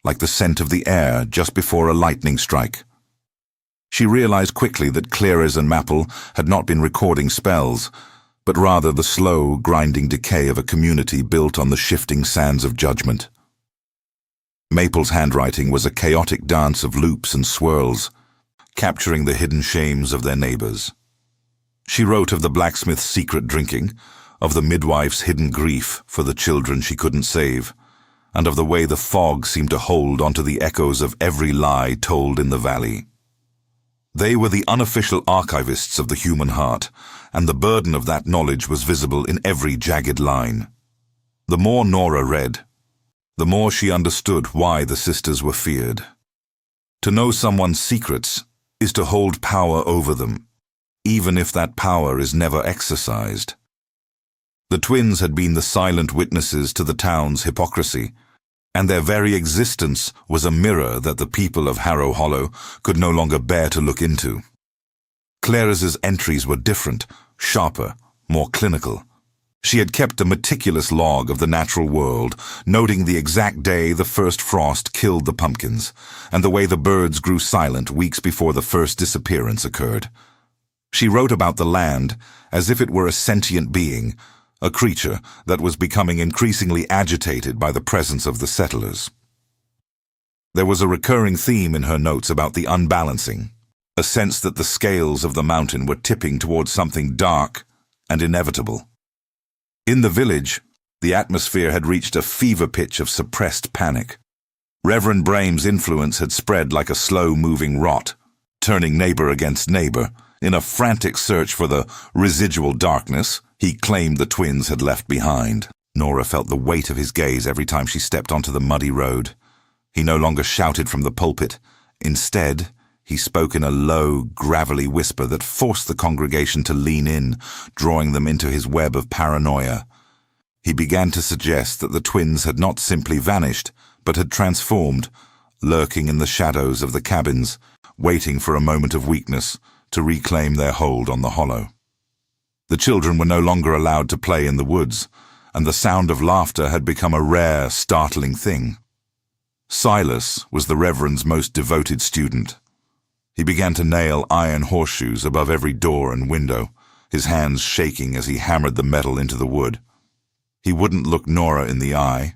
Speaker 1: like the scent of the air just before a lightning strike. She realized quickly that Cleres and Mapel had not been recording spells, but rather the slow, grinding decay of a community built on the shifting sands of judgment. Mapel's handwriting was a chaotic dance of loops and swirls, capturing the hidden shames of their neighbors. She wrote of the blacksmith's secret drinking, of the midwife's hidden grief for the children she couldn't save, and of the way the fog seemed to hold onto the echoes of every lie told in the valley. They were the unofficial archivists of the human heart, and the burden of that knowledge was visible in every jagged line. The more Nora read, the more she understood why the sisters were feared. To know someone's secrets is to hold power over them, even if that power is never exercised. The twins had been the silent witnesses to the town's hypocrisy, and their very existence was a mirror that the people of Harrow Hollow could no longer bear to look into. Cleres's entries were different, sharper, more clinical. She had kept a meticulous log of the natural world, noting the exact day the first frost killed the pumpkins, and the way the birds grew silent weeks before the first disappearance occurred. She wrote about the land as if it were a sentient being, a creature that was becoming increasingly agitated by the presence of the settlers. There was a recurring theme in her notes about the unbalancing, a sense that the scales of the mountain were tipping towards something dark and inevitable. In the village, the atmosphere had reached a fever pitch of suppressed panic. Reverend Brame's influence had spread like a slow-moving rot, turning neighbor against neighbor, in a frantic search for the residual darkness he claimed the twins had left behind. Nora felt the weight of his gaze every time she stepped onto the muddy road. He no longer shouted from the pulpit. Instead, he spoke in a low, gravelly whisper that forced the congregation to lean in, drawing them into his web of paranoia. He began to suggest that the twins had not simply vanished, but had transformed, lurking in the shadows of the cabins, waiting for a moment of weakness to reclaim their hold on the hollow. The children were no longer allowed to play in the woods, and the sound of laughter had become a rare, startling thing. Silas was the Reverend's most devoted student. He began to nail iron horseshoes above every door and window, his hands shaking as he hammered the metal into the wood. He wouldn't look Nora in the eye,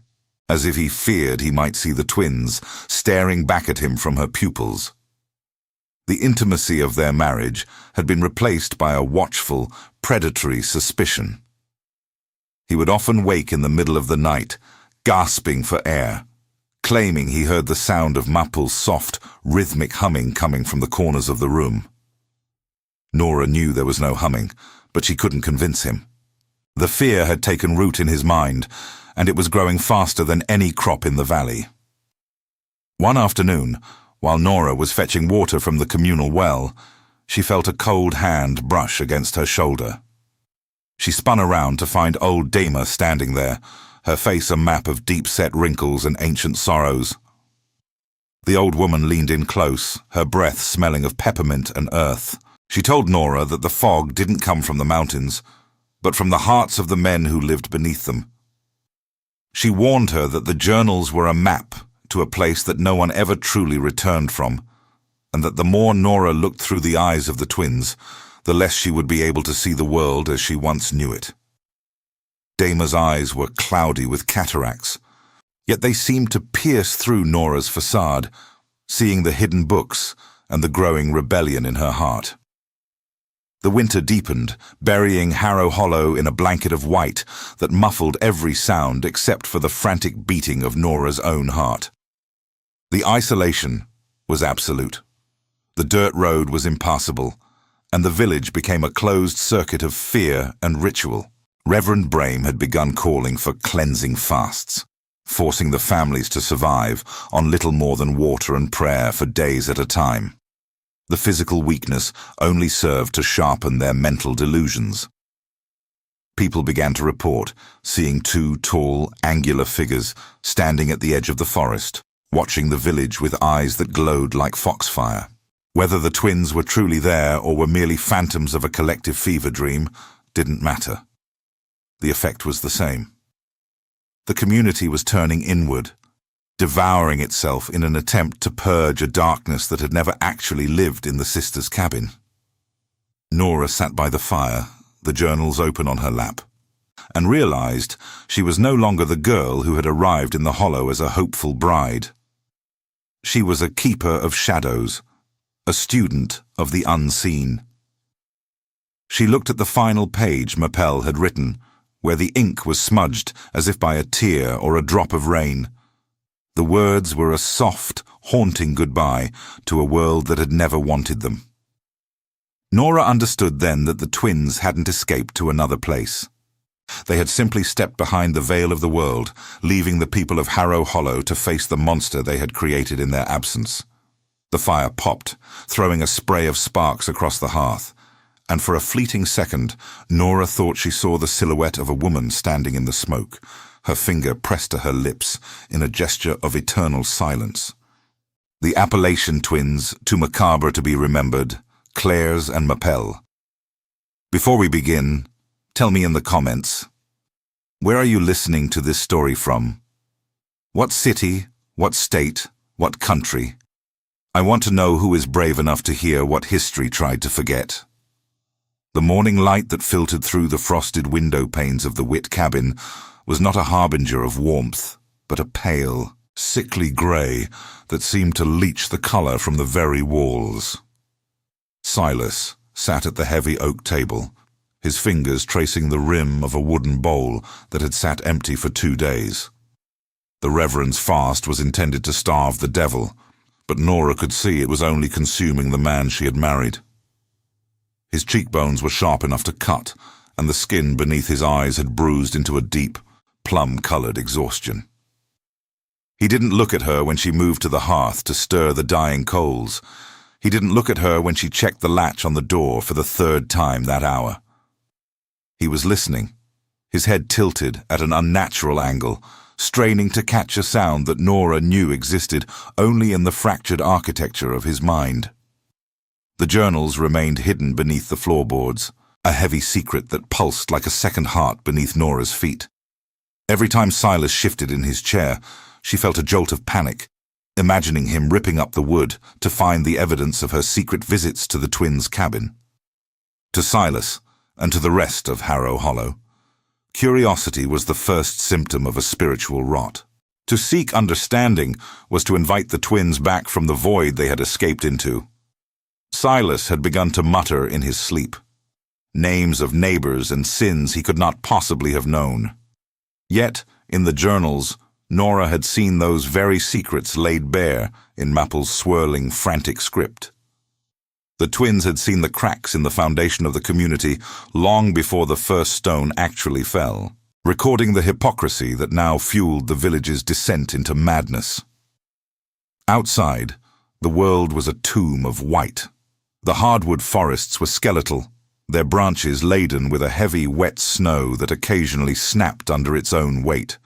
Speaker 1: as if he feared he might see the twins staring back at him from her pupils. The intimacy of their marriage had been replaced by a watchful, predatory suspicion. He would often wake in the middle of the night, gasping for air, claiming he heard the sound of Mapel's soft, rhythmic humming coming from the corners of the room. Nora knew there was no humming, but she couldn't convince him. The fear had taken root in his mind, and it was growing faster than any crop in the valley. One afternoon, while Nora was fetching water from the communal well, she felt a cold hand brush against her shoulder. She spun around to find old Dama standing there, her face a map of deep-set wrinkles and ancient sorrows. The old woman leaned in close, her breath smelling of peppermint and earth. She told Nora that the fog didn't come from the mountains, but from the hearts of the men who lived beneath them. She warned her that the journals were a map to a place that no one ever truly returned from, and that the more Nora looked through the eyes of the twins, the less she would be able to see the world as she once knew it. Dama's eyes were cloudy with cataracts, yet they seemed to pierce through Nora's facade, seeing the hidden books and the growing rebellion in her heart. The winter deepened, burying Harrow Hollow in a blanket of white that muffled every sound except for the frantic beating of Nora's own heart. The isolation was absolute. The dirt road was impassable, and the village became a closed circuit of fear and ritual. Reverend Brame had begun calling for cleansing fasts, forcing the families to survive on little more than water and prayer for days at a time. The physical weakness only served to sharpen their mental delusions. People began to report seeing two tall, angular figures standing at the edge of the forest, watching the village with eyes that glowed like foxfire. Whether the twins were truly there or were merely phantoms of a collective fever dream didn't matter. The effect was the same. The community was turning inward, devouring itself in an attempt to purge a darkness that had never actually lived in the sisters' cabin. Nora sat by the fire, the journals open on her lap, and realized she was no longer the girl who had arrived in the hollow as a hopeful bride. She was a keeper of shadows, a student of the unseen. She looked at the final page Mapel had written, where the ink was smudged as if by a tear or a drop of rain. The words were a soft, haunting goodbye to a world that had never wanted them. Nora understood then that the twins hadn't escaped to another place. They had simply stepped behind the veil of the world, leaving the people of Harrow Hollow to face the monster they had created in their absence. The fire popped, throwing a spray of sparks across the hearth, and for a fleeting second, Nora thought she saw the silhouette of a woman standing in the smoke, her finger pressed to her lips in a gesture of eternal silence. The Appalachian twins, too macabre to be remembered, Cleres and Mapel. Before we begin, tell me in the comments, where are you listening to this story from? What city, what state, what country? I want to know who is brave enough to hear what history tried to forget. The morning light that filtered through the frosted window panes of the Witt cabin was not a harbinger of warmth, but a pale, sickly grey that seemed to leach the colour from the very walls. Silas sat at the heavy oak table, his fingers tracing the rim of a wooden bowl that had sat empty for 2 days. The Reverend's fast was intended to starve the devil, but Nora could see it was only consuming the man she had married. His cheekbones were sharp enough to cut, and the skin beneath his eyes had bruised into a deep, plum-colored exhaustion. He didn't look at her when she moved to the hearth to stir the dying coals. He didn't look at her when she checked the latch on the door for the third time that hour. He was listening, his head tilted at an unnatural angle, straining to catch a sound that Nora knew existed only in the fractured architecture of his mind. The journals remained hidden beneath the floorboards, a heavy secret that pulsed like a second heart beneath Nora's feet. Every time Silas shifted in his chair, she felt a jolt of panic, imagining him ripping up the wood to find the evidence of her secret visits to the twins' cabin. To Silas, and to the rest of Harrow Hollow, curiosity was the first symptom of a spiritual rot. To seek understanding was to invite the twins back from the void they had escaped into. Silas had begun to mutter in his sleep, names of neighbors and sins he could not possibly have known. Yet, in the journals, Nora had seen those very secrets laid bare in Mapel's swirling, frantic script. The twins had seen the cracks in the foundation of the community long before the first stone actually fell, recording the hypocrisy that now fueled the village's descent into madness. Outside, the world was a tomb of white. The hardwood forests were skeletal, their branches laden with a heavy, wet snow that occasionally snapped under its own weight.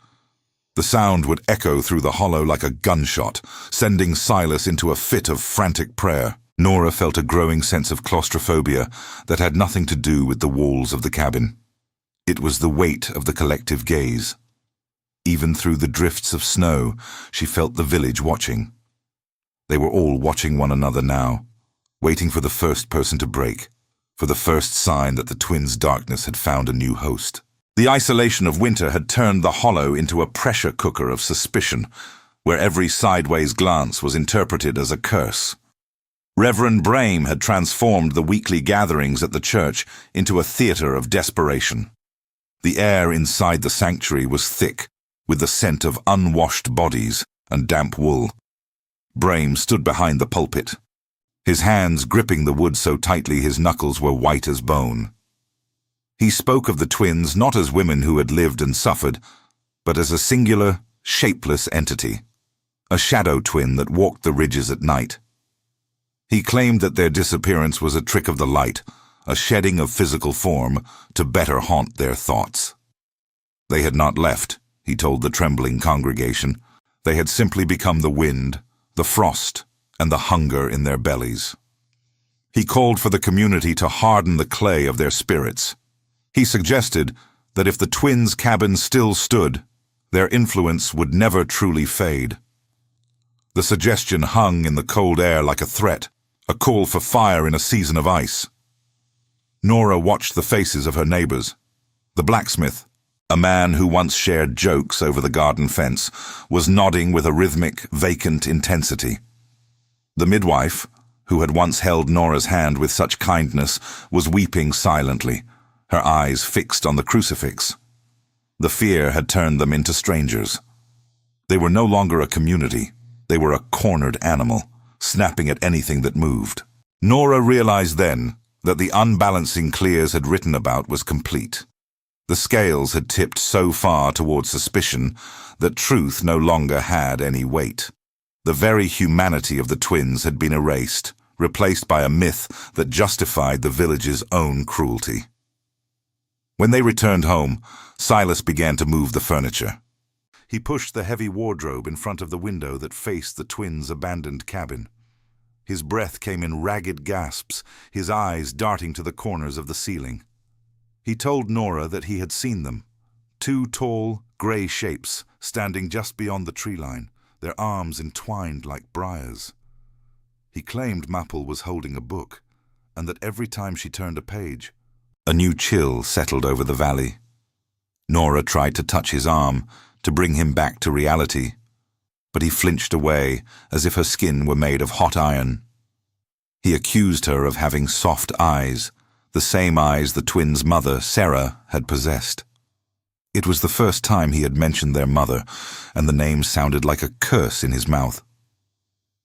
Speaker 1: The sound would echo through the hollow like a gunshot, sending Silas into a fit of frantic prayer. Nora felt a growing sense of claustrophobia that had nothing to do with the walls of the cabin. It was the weight of the collective gaze. Even through the drifts of snow, she felt the village watching. They were all watching one another now, waiting for the first person to break, for the first sign that the twins' darkness had found a new host. The isolation of winter had turned the hollow into a pressure cooker of suspicion, where every sideways glance was interpreted as a curse. Reverend Brame had transformed the weekly gatherings at the church into a theater of desperation. The air inside the sanctuary was thick, with the scent of unwashed bodies and damp wool. Brame stood behind the pulpit, his hands gripping the wood so tightly his knuckles were white as bone. He spoke of the twins not as women who had lived and suffered, but as a singular, shapeless entity, a shadow twin that walked the ridges at night. He claimed that their disappearance was a trick of the light, a shedding of physical form to better haunt their thoughts. They had not left, he told the trembling congregation. They had simply become the wind, the frost, and the hunger in their bellies. He called for the community to harden the clay of their spirits. He suggested that if the twins' cabin still stood, their influence would never truly fade. The suggestion hung in the cold air like a threat, a call for fire in a season of ice. Nora watched the faces of her neighbors. The blacksmith, a man who once shared jokes over the garden fence, was nodding with a rhythmic, vacant intensity. The midwife, who had once held Nora's hand with such kindness, was weeping silently, her eyes fixed on the crucifix. The fear had turned them into strangers. They were no longer a community. They were a cornered animal, snapping at anything that moved. Nora realized then that the unbalancing Cleres had written about was complete. The scales had tipped so far towards suspicion that truth no longer had any weight. The very humanity of the twins had been erased, replaced by a myth that justified the village's own cruelty. When they returned home, Silas began to move the furniture. He pushed the heavy wardrobe in front of the window that faced the twins' abandoned cabin. His breath came in ragged gasps, his eyes darting to the corners of the ceiling. He told Nora that he had seen them, two tall, grey shapes standing just beyond the tree line, their arms entwined like briars. He claimed Mapel was holding a book, and that every time she turned a page, a new chill settled over the valley. Nora tried to touch his arm, to bring him back to reality, but he flinched away as if her skin were made of hot iron. He accused her of having soft eyes, the same eyes the twins' mother, Sarah, had possessed. It was the first time he had mentioned their mother, and the name sounded like a curse in his mouth.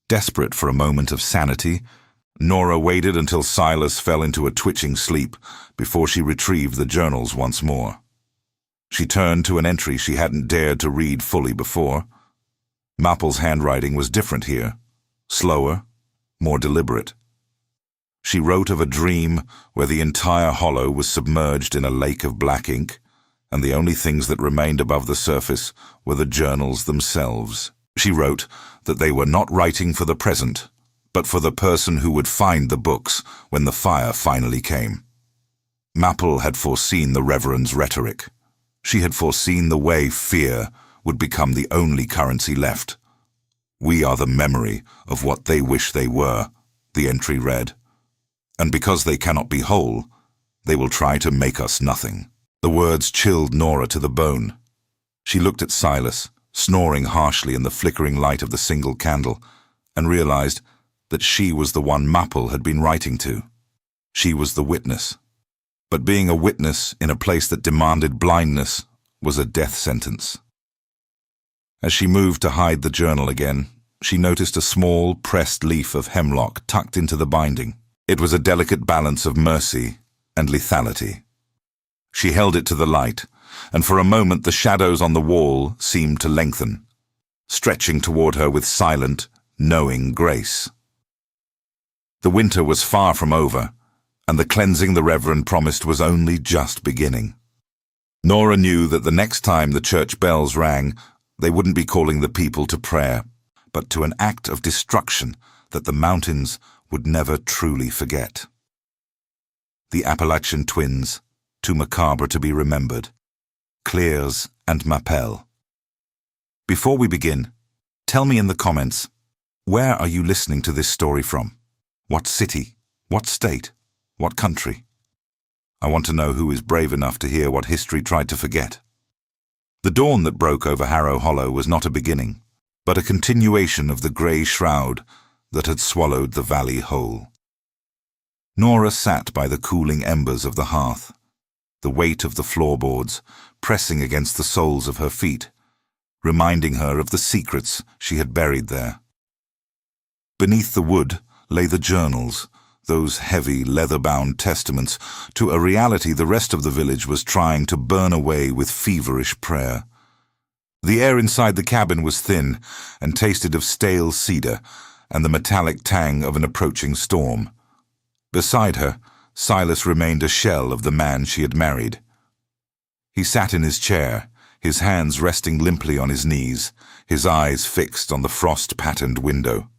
Speaker 1: Desperate for a moment of sanity, Nora waited until Silas fell into a twitching sleep before she retrieved the journals once more. She turned to an entry she hadn't dared to read fully before. Mapel's handwriting was different here, slower, more deliberate. She wrote of a dream where the entire hollow was submerged in a lake of black ink, and the only things that remained above the surface were the journals themselves. She wrote that they were not writing for the present, but for the person who would find the books when the fire finally came. Mapel had foreseen the Reverend's rhetoric. She had foreseen the way fear would become the only currency left. "We are the memory of what they wish they were," the entry read. "And because they cannot be whole, they will try to make us nothing." The words chilled Nora to the bone. She looked at Silas, snoring harshly in the flickering light of the single candle, and realized that she was the one Mapel had been writing to. She was the witness. But being a witness in a place that demanded blindness was a death sentence. As she moved to hide the journal again, she noticed a small, pressed leaf of hemlock tucked into the binding. It was a delicate balance of mercy and lethality. She held it to the light, and for a moment the shadows on the wall seemed to lengthen, stretching toward her with silent, knowing grace. The winter was far from over, and the cleansing the Reverend promised was only just beginning. Nora knew that the next time the church bells rang, they wouldn't be calling the people to prayer, but to an act of destruction that the mountains would never truly forget. The Appalachian twins, too macabre to be remembered. Cleres and Mapel. Before we begin, tell me in the comments, where are you listening to this story from? What city? What state? What country? I want to know who is brave enough to hear what history tried to forget. The dawn that broke over Harrow Hollow was not a beginning, but a continuation of the grey shroud that had swallowed the valley whole. Nora sat by the cooling embers of the hearth, the weight of the floorboards pressing against the soles of her feet, reminding her of the secrets she had buried there. Beneath the wood lay the journals, those heavy, leather-bound testaments to a reality the rest of the village was trying to burn away with feverish prayer. The air inside the cabin was thin and tasted of stale cedar and the metallic tang of an approaching storm. Beside her, Silas remained a shell of the man she had married. He sat in his chair, his hands resting limply on his knees, his eyes fixed on the frost-patterned window.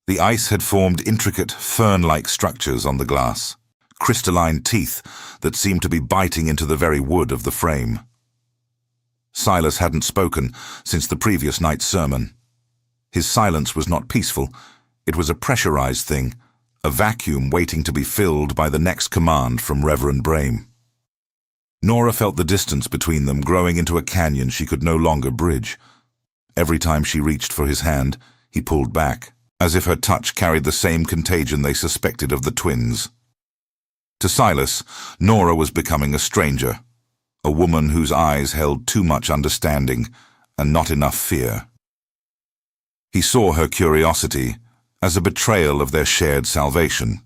Speaker 1: The ice had formed intricate, fern-like structures on the glass, crystalline teeth that seemed to be biting into the very wood of the frame. Silas hadn't spoken since the previous night's sermon. His silence was not peaceful. It was a pressurized thing, a vacuum waiting to be filled by the next command from Reverend Brame. Nora felt the distance between them growing into a canyon she could no longer bridge. Every time she reached for his hand, he pulled back, as if her touch carried the same contagion they suspected of the twins. To Silas, Nora was becoming a stranger, a woman whose eyes held too much understanding and not enough fear. He saw her curiosity as a betrayal of their shared salvation,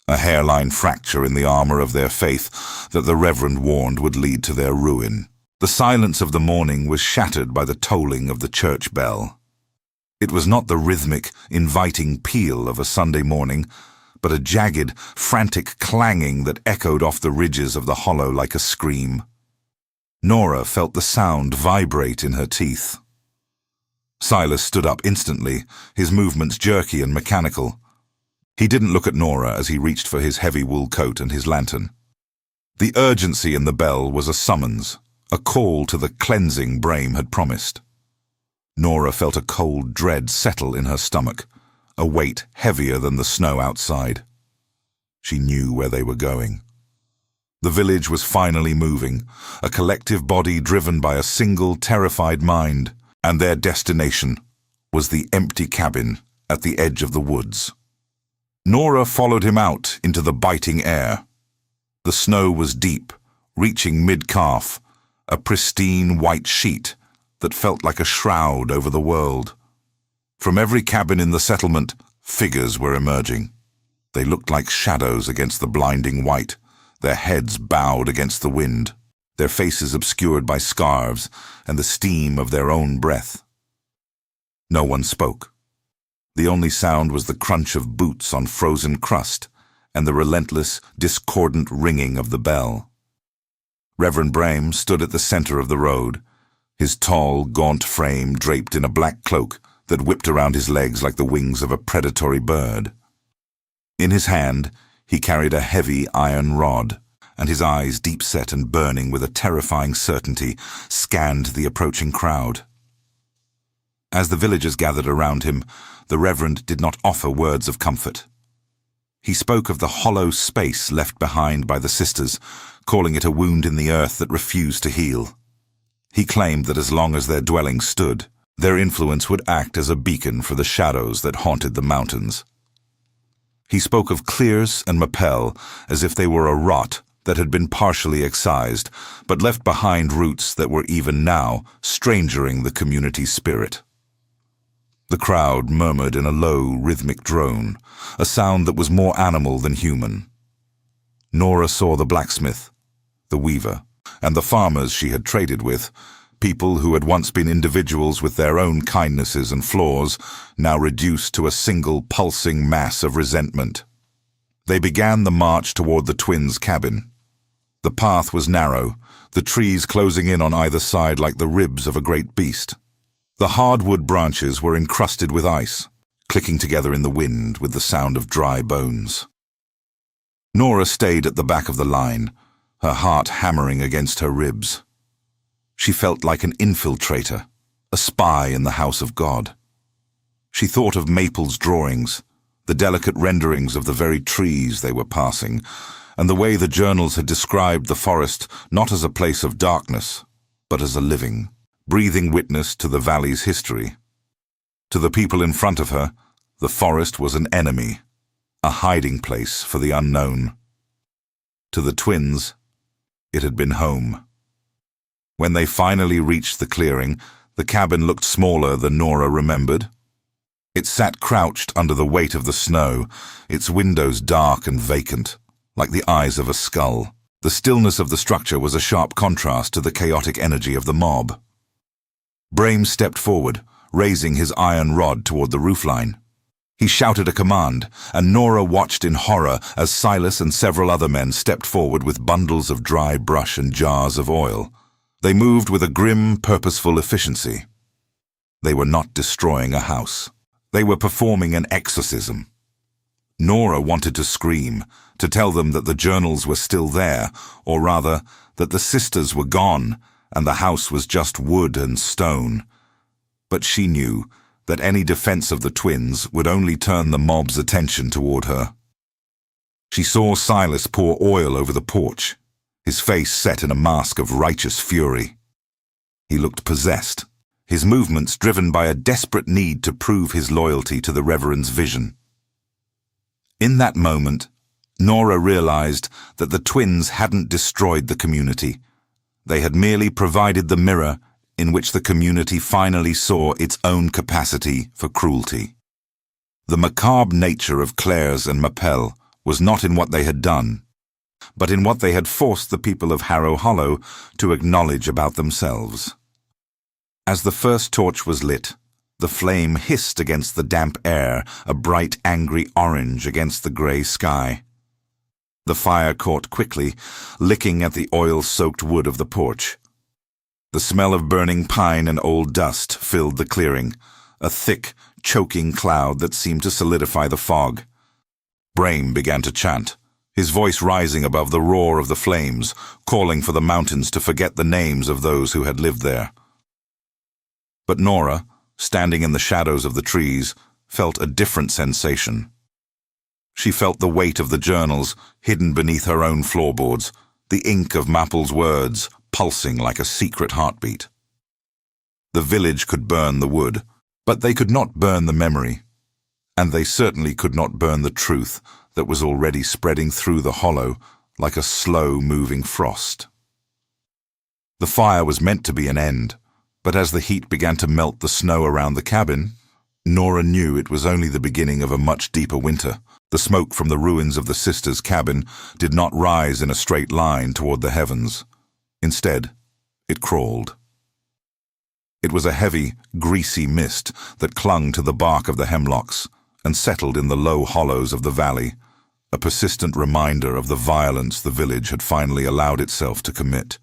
Speaker 1: a hairline fracture in the armor of their faith that the Reverend warned would lead to their ruin. The silence of the morning was shattered by the tolling of the church bell. It was not the rhythmic, inviting peal of a Sunday morning, but a jagged, frantic clanging that echoed off the ridges of the hollow like a scream. Nora felt the sound vibrate in her teeth. Silas stood up instantly, his movements jerky and mechanical. He didn't look at Nora as he reached for his heavy wool coat and his lantern. The urgency in the bell was a summons, a call to the cleansing Brame had promised. Nora felt a cold dread settle in her stomach, a weight heavier than the snow outside. She knew where they were going. The village was finally moving, a collective body driven by a single terrified mind, and their destination was the empty cabin at the edge of the woods. Nora followed him out into the biting air. The snow was deep, reaching mid-calf, a pristine white sheet that felt like a shroud over the world. From every cabin in the settlement, figures were emerging. They looked like shadows against the blinding white, their heads bowed against the wind, their faces obscured by scarves and the steam of their own breath. No one spoke. The only sound was the crunch of boots on frozen crust and the relentless, discordant ringing of the bell. Reverend Brame stood at the center of the road, his tall, gaunt frame draped in a black cloak that whipped around his legs like the wings of a predatory bird. In his hand, he carried a heavy iron rod, and his eyes, deep-set and burning with a terrifying certainty, scanned the approaching crowd. As the villagers gathered around him, the Reverend did not offer words of comfort. He spoke of the hollow space left behind by the sisters, calling it a wound in the earth that refused to heal. He claimed that as long as their dwelling stood, their influence would act as a beacon for the shadows that haunted the mountains. He spoke of Cleres and Mapel as if they were a rot that had been partially excised, but left behind roots that were even now strangering the community's spirit. The crowd murmured in a low, rhythmic drone, a sound that was more animal than human. Nora saw the blacksmith, the weaver, and the farmers she had traded with, people who had once been individuals with their own kindnesses and flaws, now reduced to a single pulsing mass of resentment. They began the march toward the twins' cabin. The path was narrow, the trees closing in on either side like the ribs of a great beast. The hardwood branches were encrusted with ice, clicking together in the wind with the sound of dry bones. Nora stayed at the back of the line, her heart hammering against her ribs. She felt like an infiltrator, a spy in the house of God. She thought of Mapel's drawings, the delicate renderings of the very trees they were passing, and the way the journals had described the forest not as a place of darkness, but as a living, breathing witness to the valley's history. To the people in front of her, the forest was an enemy, a hiding place for the unknown. To the twins, it had been home. When they finally reached the clearing, the cabin looked smaller than Nora remembered. It sat crouched under the weight of the snow, its windows dark and vacant, like the eyes of a skull. The stillness of the structure was a sharp contrast to the chaotic energy of the mob. Brame stepped forward, raising his iron rod toward the roofline. He shouted a command, and Nora watched in horror as Silas and several other men stepped forward with bundles of dry brush and jars of oil. They moved with a grim, purposeful efficiency. They were not destroying a house. They were performing an exorcism. Nora wanted to scream, to tell them that the journals were still there, or rather, that the sisters were gone, and the house was just wood and stone. But she knew that any defense of the twins would only turn the mob's attention toward her. She saw Silas pour oil over the porch, his face set in a mask of righteous fury. He looked possessed, his movements driven by a desperate need to prove his loyalty to the Reverend's vision. In that moment, Nora realized that the twins hadn't destroyed the community. They had merely provided the mirror in which the community finally saw its own capacity for cruelty. The macabre nature of Cleres and Mapel was not in what they had done, but in what they had forced the people of Harrow Hollow to acknowledge about themselves. As the first torch was lit, the flame hissed against the damp air, a bright, angry orange against the grey sky. The fire caught quickly, licking at the oil-soaked wood of the porch. The smell of burning pine and old dust filled the clearing, a thick, choking cloud that seemed to solidify the fog. Brame began to chant, his voice rising above the roar of the flames, calling for the mountains to forget the names of those who had lived there. But Nora, standing in the shadows of the trees, felt a different sensation. She felt the weight of the journals hidden beneath her own floorboards, the ink of Mapel's words pulsing like a secret heartbeat. The village could burn the wood, but they could not burn the memory, and they certainly could not burn the truth that was already spreading through the hollow like a slow-moving frost. The fire was meant to be an end, but as the heat began to melt the snow around the cabin, Nora knew it was only the beginning of a much deeper winter. The smoke from the ruins of the sisters' cabin did not rise in a straight line toward the heavens. Instead, it crawled. It was a heavy, greasy mist that clung to the bark of the hemlocks and settled in the low hollows of the valley, a persistent reminder of the violence the village had finally allowed itself to commit.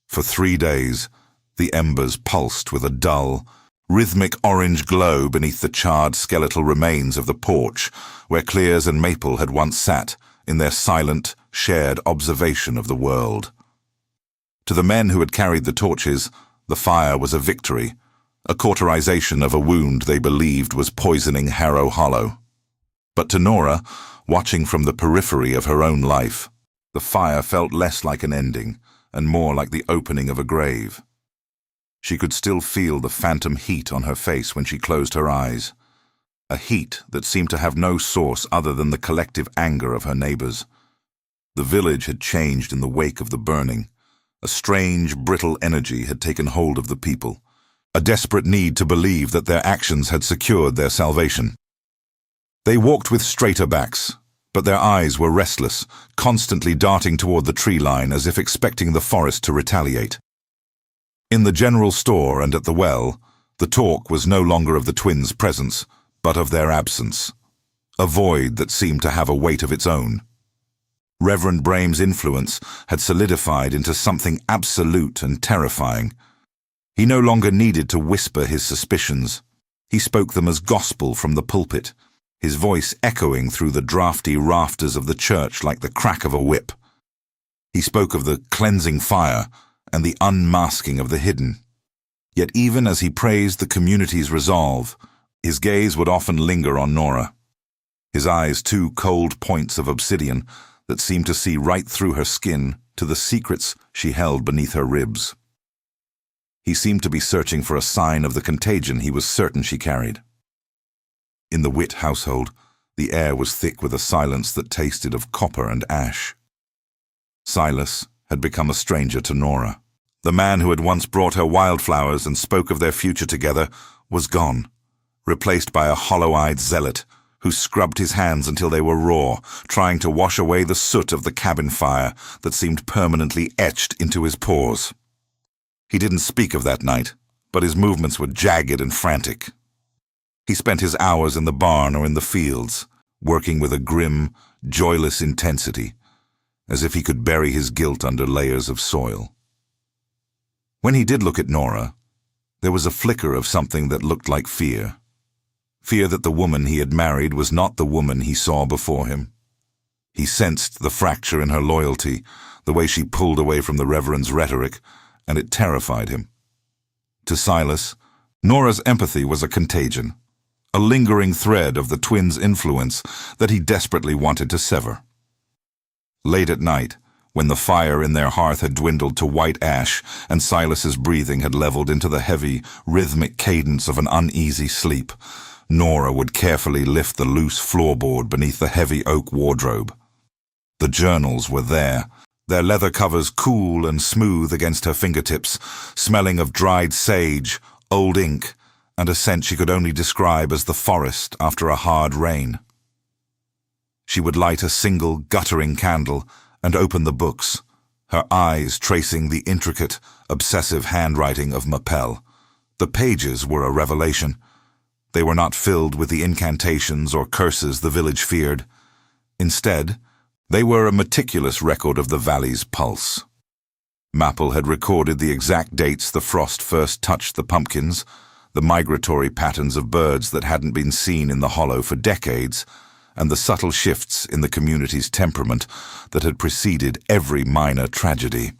Speaker 1: For 3 days, the embers pulsed with a dull, rhythmic orange glow beneath the charred skeletal remains of the porch where Cleres and Mapel had once sat in their silent, shared observation of the world. To the men who had carried the torches, the fire was a victory, a cauterization of a wound they believed was poisoning Harrow Hollow. But to Nora, watching from the periphery of her own life, the fire felt less like an ending and more like the opening of a grave. She could still feel the phantom heat on her face when she closed her eyes, a heat that seemed to have no source other than the collective anger of her neighbors. The village had changed in the wake of the burning. A strange, brittle energy had taken hold of the people, a desperate need to believe that their actions had secured their salvation. They walked with straighter backs, but their eyes were restless, constantly darting toward the tree line as if expecting the forest to retaliate. In the general store and at the well, the talk was no longer of the twins' presence, but of their absence, a void that seemed to have a weight of its own. Reverend Brame's influence had solidified into something absolute and terrifying. He no longer needed to whisper his suspicions. He spoke them as gospel from the pulpit, his voice echoing through the drafty rafters of the church like the crack of a whip. He spoke of the cleansing fire and the unmasking of the hidden. Yet even as he praised the community's resolve, his gaze would often linger on Nora. His eyes, two cold points of obsidian that seemed to see right through her skin to the secrets she held beneath her ribs. He seemed to be searching for a sign of the contagion he was certain she carried. In the Witt household, the air was thick with a silence that tasted of copper and ash. Silas had become a stranger to Nora. The man who had once brought her wildflowers and spoke of their future together was gone, replaced by a hollow-eyed zealot who scrubbed his hands until they were raw, trying to wash away the soot of the cabin fire that seemed permanently etched into his pores. He didn't speak of that night, but his movements were jagged and frantic. He spent his hours in the barn or in the fields, working with a grim, joyless intensity, as if he could bury his guilt under layers of soil. When he did look at Nora, there was a flicker of something that looked like fear. Fear that the woman he had married was not the woman he saw before him. He sensed the fracture in her loyalty, the way she pulled away from the Reverend's rhetoric, and it terrified him. To Silas, Nora's empathy was a contagion, a lingering thread of the twins' influence that he desperately wanted to sever. Late at night, when the fire in their hearth had dwindled to white ash and Silas's breathing had leveled into the heavy, rhythmic cadence of an uneasy sleep, Nora would carefully lift the loose floorboard beneath the heavy oak wardrobe. The journals were there, their leather covers cool and smooth against her fingertips, smelling of dried sage, old ink, and a scent she could only describe as the forest after a hard rain. She would light a single guttering candle and open the books, her eyes tracing the intricate, obsessive handwriting of Mapel. The pages were a revelation. They were not filled with the incantations or curses the village feared. Instead, they were a meticulous record of the valley's pulse. Mapel had recorded the exact dates the frost first touched the pumpkins, the migratory patterns of birds that hadn't been seen in the hollow for decades, and the subtle shifts in the community's temperament that had preceded every minor tragedy.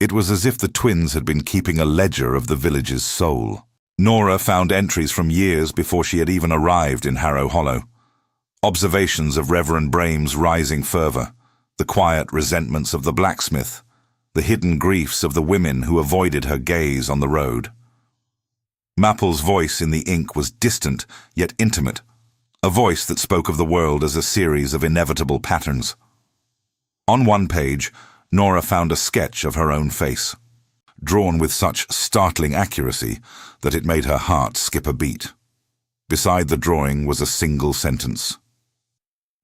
Speaker 1: It was as if the twins had been keeping a ledger of the village's soul. Nora found entries from years before she had even arrived in Harrow Hollow. Observations of Reverend Brame's rising fervor, the quiet resentments of the blacksmith, the hidden griefs of the women who avoided her gaze on the road. Mapel's voice in the ink was distant yet intimate, a voice that spoke of the world as a series of inevitable patterns. On one page, Nora found a sketch of her own face, drawn with such startling accuracy that it made her heart skip a beat. Beside the drawing was a single sentence.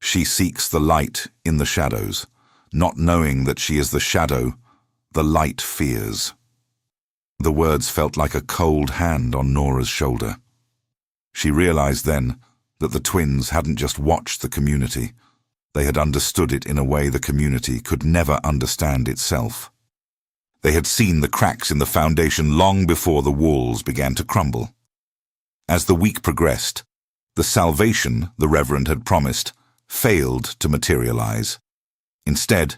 Speaker 1: She seeks the light in the shadows, not knowing that she is the shadow the light fears. The words felt like a cold hand on Nora's shoulder. She realized then that the twins hadn't just watched the community, they had understood it in a way the community could never understand itself. They had seen the cracks in the foundation long before the walls began to crumble. As the week progressed, the salvation the Reverend had promised failed to materialize. Instead,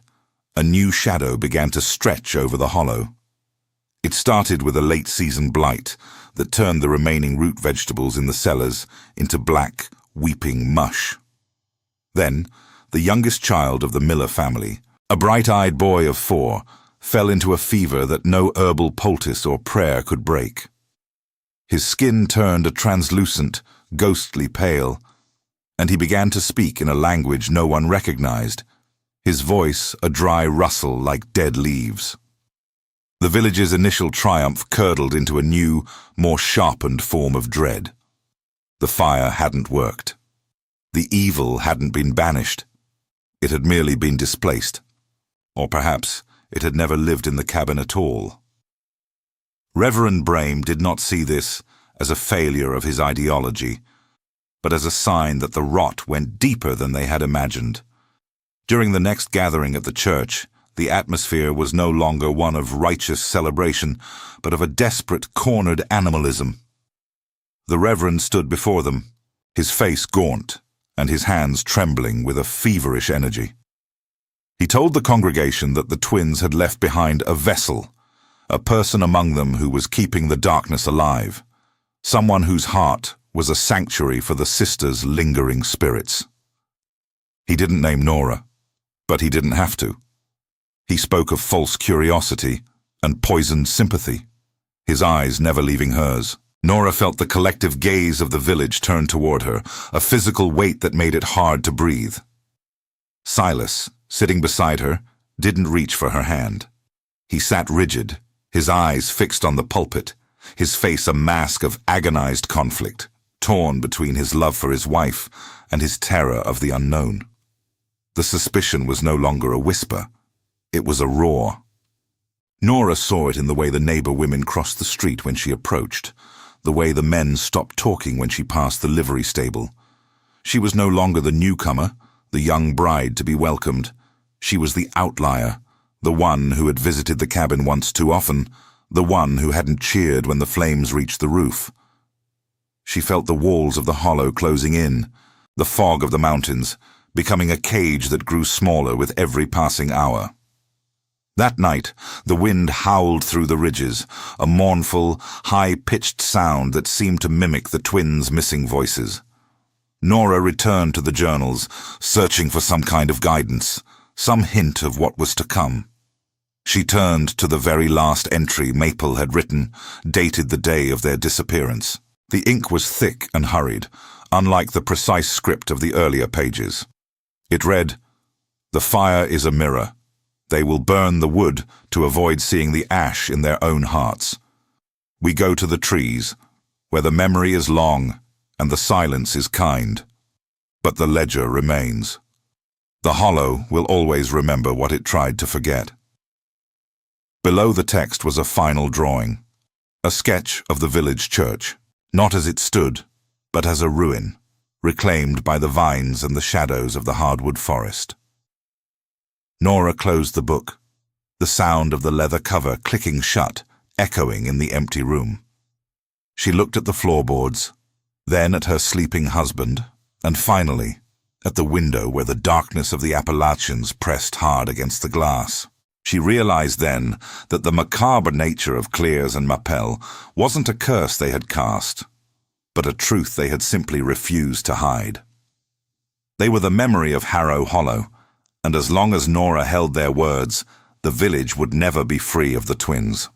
Speaker 1: a new shadow began to stretch over the hollow. It started with a late-season blight that turned the remaining root vegetables in the cellars into black, weeping mush. Then, the youngest child of the Miller family, a bright-eyed boy of 4, fell into a fever that no herbal poultice or prayer could break. His skin turned a translucent, ghostly pale, and he began to speak in a language no one recognized, his voice a dry rustle like dead leaves. The village's initial triumph curdled into a new, more sharpened form of dread. The fire hadn't worked. The evil hadn't been banished. It had merely been displaced. Or perhaps it had never lived in the cabin at all. Reverend Brame did not see this as a failure of his ideology, but as a sign that the rot went deeper than they had imagined. During the next gathering at the church, the atmosphere was no longer one of righteous celebration, but of a desperate, cornered animalism. The Reverend stood before them, his face gaunt, and his hands trembling with a feverish energy. He told the congregation that the twins had left behind a vessel, a person among them who was keeping the darkness alive, someone whose heart was a sanctuary for the sisters' lingering spirits. He didn't name Nora, but he didn't have to. He spoke of false curiosity and poisoned sympathy, his eyes never leaving hers. Nora felt the collective gaze of the village turn toward her, a physical weight that made it hard to breathe. Silas, sitting beside her, didn't reach for her hand. He sat rigid, his eyes fixed on the pulpit, his face a mask of agonized conflict, torn between his love for his wife and his terror of the unknown. The suspicion was no longer a whisper. It was a roar. Nora saw it in the way the neighbor women crossed the street when she approached, the way the men stopped talking when she passed the livery stable. She was no longer the newcomer, the young bride to be welcomed. She was the outlier, the one who had visited the cabin once too often, the one who hadn't cheered when the flames reached the roof. She felt the walls of the hollow closing in, the fog of the mountains, becoming a cage that grew smaller with every passing hour. That night, the wind howled through the ridges, a mournful, high-pitched sound that seemed to mimic the twins' missing voices. Nora returned to the journals, searching for some kind of guidance, some hint of what was to come. She turned to the very last entry Mapel had written, dated the day of their disappearance. The ink was thick and hurried, unlike the precise script of the earlier pages. It read, "The fire is a mirror. They will burn the wood to avoid seeing the ash in their own hearts. We go to the trees, where the memory is long and the silence is kind. But the ledger remains. The hollow will always remember what it tried to forget." Below the text was a final drawing, a sketch of the village church, not as it stood, but as a ruin, reclaimed by the vines and the shadows of the hardwood forest. Nora closed the book, the sound of the leather cover clicking shut, echoing in the empty room. She looked at the floorboards, then at her sleeping husband, and finally at the window where the darkness of the Appalachians pressed hard against the glass. She realized then that the macabre nature of Cleres and Mapel wasn't a curse they had cast, but a truth they had simply refused to hide. They were the memory of Harrow Hollow, and as long as Nora held their words, the village would never be free of the twins.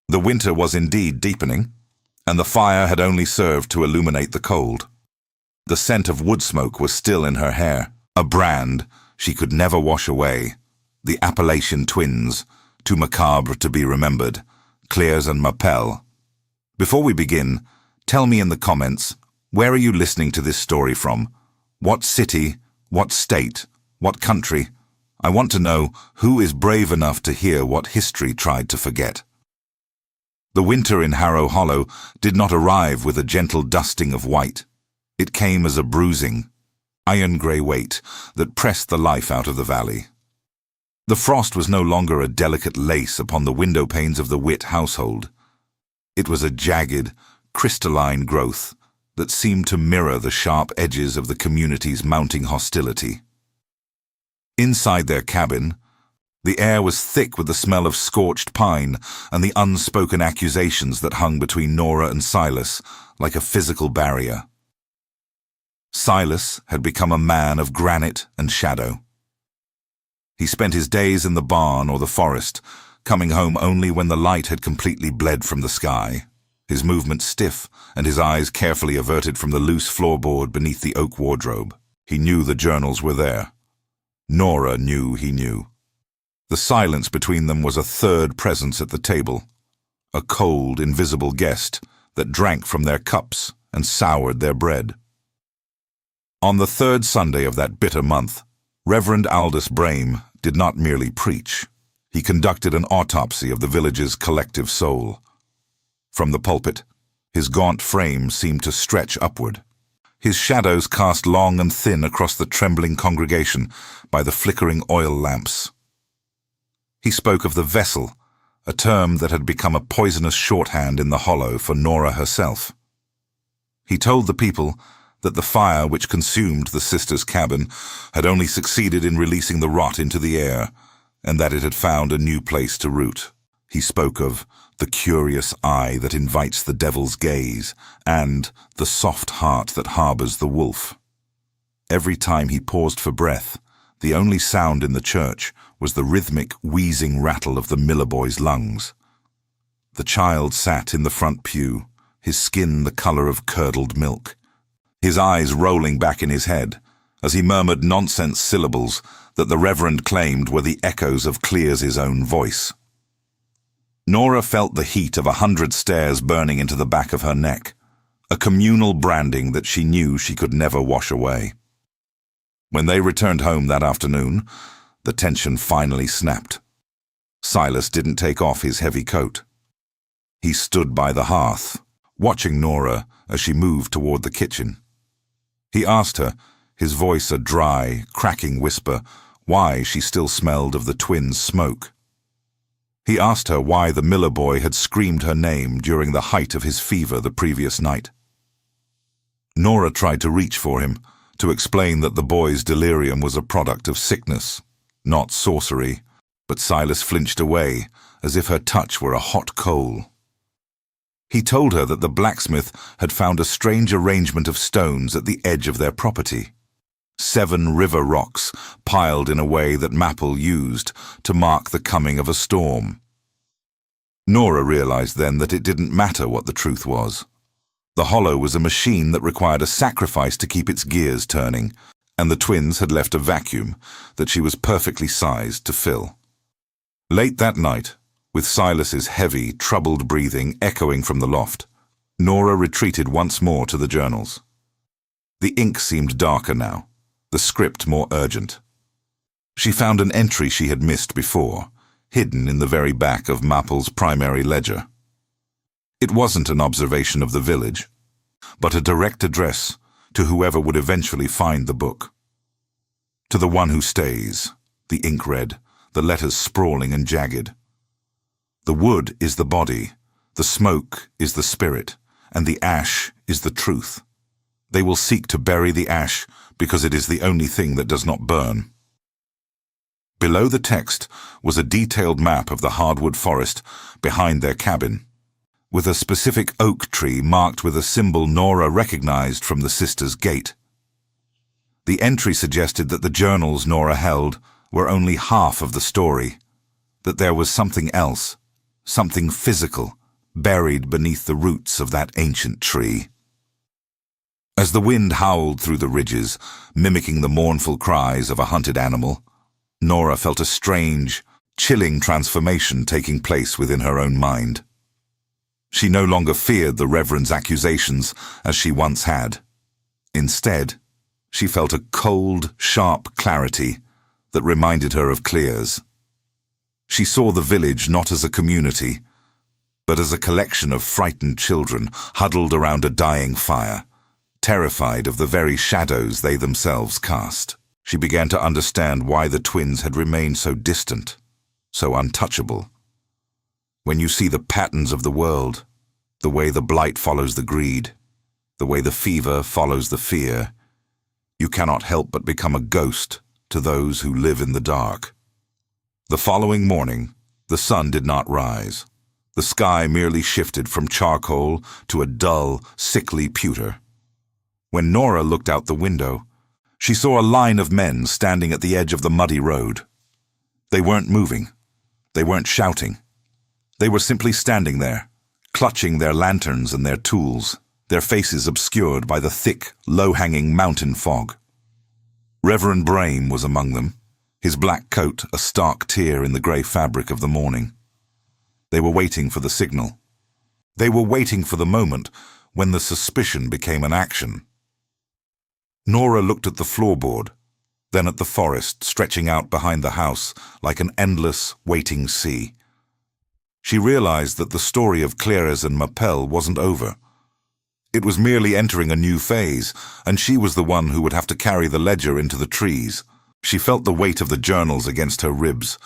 Speaker 1: The winter was indeed deepening, and the fire had only served to illuminate the cold. The scent of wood smoke was still in her hair, a brand she could never wash away. The Appalachian twins, too macabre to be remembered, Cleres and Mapel. Before we begin, tell me in the comments, where are you listening to this story from? What city What state? What country? I want to know who is brave enough to hear what history tried to forget. The winter in Harrow Hollow did not arrive with a gentle dusting of white. It came as a bruising, iron-grey weight that pressed the life out of the valley. The frost was no longer a delicate lace upon the window panes of the Witt household. It was a jagged, crystalline growth that seemed to mirror the sharp edges of the community's mounting hostility. Inside their cabin, the air was thick with the smell of scorched pine and the unspoken accusations that hung between Nora and Silas like a physical barrier. Silas had become a man of granite and shadow. He spent his days in the barn or the forest, coming home only when the light had completely bled from the sky, his movements stiff and his eyes carefully averted from the loose floorboard beneath the oak wardrobe. He knew the journals were there. Nora knew he knew. The silence between them was a third presence at the table, a cold, invisible guest that drank from their cups and soured their bread. On the third Sunday of that bitter month, Reverend Aldous Brame did not merely preach. He conducted an autopsy of the village's collective soul. From the pulpit, his gaunt frame seemed to stretch upward. His shadows cast long and thin across the trembling congregation by the flickering oil lamps. He spoke of the vessel, a term that had become a poisonous shorthand in the hollow for Nora herself. He told the people that the fire which consumed the sisters' cabin had only succeeded in releasing the rot into the air, and that it had found a new place to root. He spoke of the curious eye that invites the devil's gaze, and the soft heart that harbors the wolf. Every time he paused for breath, the only sound in the church was the rhythmic, wheezing rattle of the miller boy's lungs. The child sat in the front pew, his skin the color of curdled milk, his eyes rolling back in his head, as he murmured nonsense syllables that the Reverend claimed were the echoes of Cleres's own voice. Nora felt the heat of 100 stairs burning into the back of her neck, a communal branding that she knew she could never wash away. When they returned home that afternoon, the tension finally snapped. Silas didn't take off his heavy coat. He stood by the hearth, watching Nora as she moved toward the kitchen. He asked her, his voice a dry, cracking whisper, why she still smelled of the twins' smoke. He asked her why the miller boy had screamed her name during the height of his fever the previous night. Nora tried to reach for him, to explain that the boy's delirium was a product of sickness, not sorcery, but Silas flinched away, as if her touch were a hot coal. He told her that the blacksmith had found a strange arrangement of stones at the edge of their property. 7 river rocks piled in a way that Mapel used to mark the coming of a storm. Nora realized then that it didn't matter what the truth was. The hollow was a machine that required a sacrifice to keep its gears turning, and the twins had left a vacuum that she was perfectly sized to fill. Late that night, with Silas's heavy, troubled breathing echoing from the loft, Nora retreated once more to the journals. The ink seemed darker now, the script more urgent. She found an entry she had missed before, hidden in the very back of Mapel's primary ledger. It wasn't an observation of the village, but a direct address to whoever would eventually find the book. To the one who stays, the ink read, the letters sprawling and jagged. The wood is the body, the smoke is the spirit, and the ash is the truth. They will seek to bury the ash because it is the only thing that does not burn. Below the text was a detailed map of the hardwood forest behind their cabin, with a specific oak tree marked with a symbol Nora recognized from the sisters' gate. The entry suggested that the journals Nora held were only half of the story, that there was something else, something physical, buried beneath the roots of that ancient tree. As the wind howled through the ridges, mimicking the mournful cries of a hunted animal, Nora felt a strange, chilling transformation taking place within her own mind. She no longer feared the Reverend's accusations as she once had. Instead, she felt a cold, sharp clarity that reminded her of Cleres. She saw the village not as a community, but as a collection of frightened children huddled around a dying fire, terrified of the very shadows they themselves cast. She began to understand why the twins had remained so distant, so untouchable. When you see the patterns of the world, the way the blight follows the greed, the way the fever follows the fear, you cannot help but become a ghost to those who live in the dark. The following morning, the sun did not rise. The sky merely shifted from charcoal to a dull, sickly pewter. When Nora looked out the window, she saw a line of men standing at the edge of the muddy road. They weren't moving. They weren't shouting. They were simply standing there, clutching their lanterns and their tools, their faces obscured by the thick, low-hanging mountain fog. Reverend Brame was among them, his black coat a stark tear in the grey fabric of the morning. They were waiting for the signal. They were waiting for the moment when the suspicion became an action. Nora looked at the floorboard, then at the forest stretching out behind the house like an endless, waiting sea. She realized that the story of Cleres and Mapel wasn't over. It was merely entering a new phase, and she was the one who would have to carry the ledger into the trees. She felt the weight of the journals against her ribs,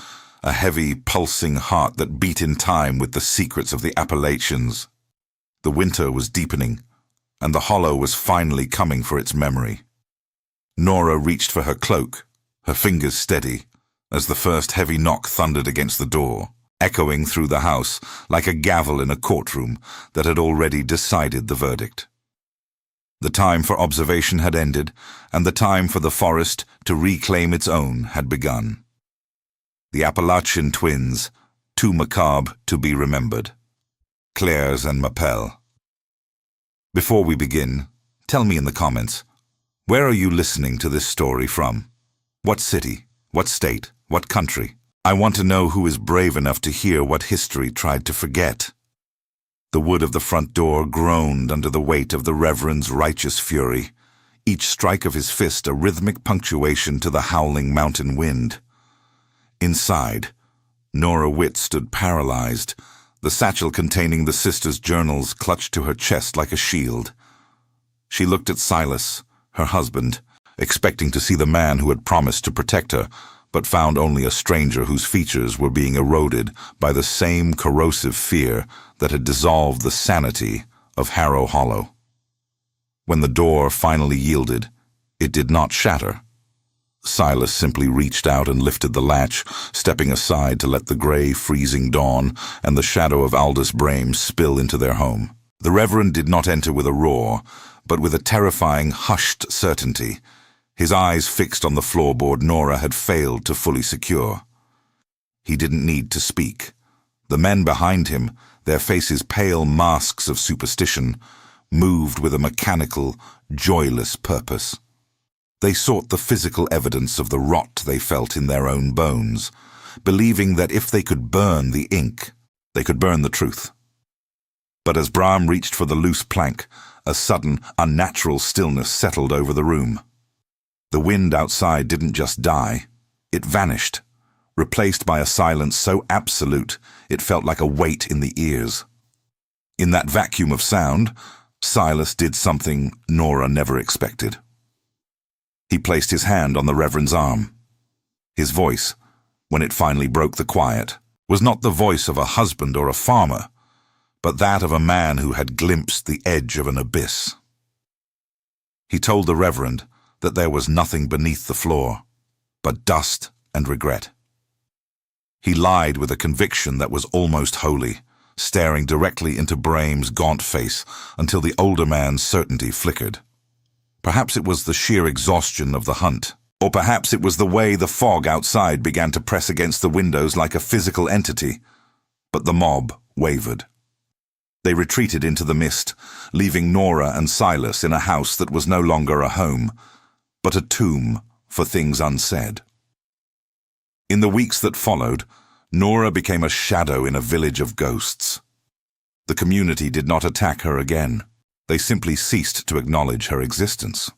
Speaker 1: a heavy, pulsing heart that beat in time with the secrets of the Appalachians. The winter was deepening, and the hollow was finally coming for its memory. Nora reached for her cloak, her fingers steady, as the first heavy knock thundered against the door, echoing through the house like a gavel in a courtroom that had already decided the verdict. The time for observation had ended, and the time for the forest to reclaim its own had begun. The Appalachian twins, too macabre to be remembered. Cleres and Mapel. Before we begin, tell me in the comments, where are you listening to this story from? What city? What state? What country? I want to know who is brave enough to hear what history tried to forget. The wood of the front door groaned under the weight of the Reverend's righteous fury, each strike of his fist a rhythmic punctuation to the howling mountain wind. Inside, Nora Witt stood paralyzed, the satchel containing the sisters' journals clutched to her chest like a shield. She looked at Silas, her husband, expecting to see the man who had promised to protect her, but found only a stranger whose features were being eroded by the same corrosive fear that had dissolved the sanity of Harrow Hollow. When the door finally yielded, it did not shatter. Silas simply reached out and lifted the latch, stepping aside to let the gray, freezing dawn and the shadow of Aldous Brame spill into their home. The Reverend did not enter with a roar, but with a terrifying, hushed certainty, his eyes fixed on the floorboard Nora had failed to fully secure. He didn't need to speak. The men behind him, their faces pale masks of superstition, moved with a mechanical, joyless purpose. They sought the physical evidence of the rot they felt in their own bones, believing that if they could burn the ink, they could burn the truth. But as Braham reached for the loose plank, a sudden, unnatural stillness settled over the room. The wind outside didn't just die, it vanished, replaced by a silence so absolute it felt like a weight in the ears. In that vacuum of sound, Silas did something Nora never expected. He placed his hand on the Reverend's arm. His voice, when it finally broke the quiet, was not the voice of a husband or a farmer, but that of a man who had glimpsed the edge of an abyss. He told the Reverend that there was nothing beneath the floor, but dust and regret. He lied with a conviction that was almost holy, staring directly into Brame's gaunt face until the older man's certainty flickered. Perhaps it was the sheer exhaustion of the hunt, or perhaps it was the way the fog outside began to press against the windows like a physical entity, but the mob wavered. They retreated into the mist, leaving Nora and Silas in a house that was no longer a home, but a tomb for things unsaid. In the weeks that followed, Nora became a shadow in a village of ghosts. The community did not attack her again. They simply ceased to acknowledge her existence.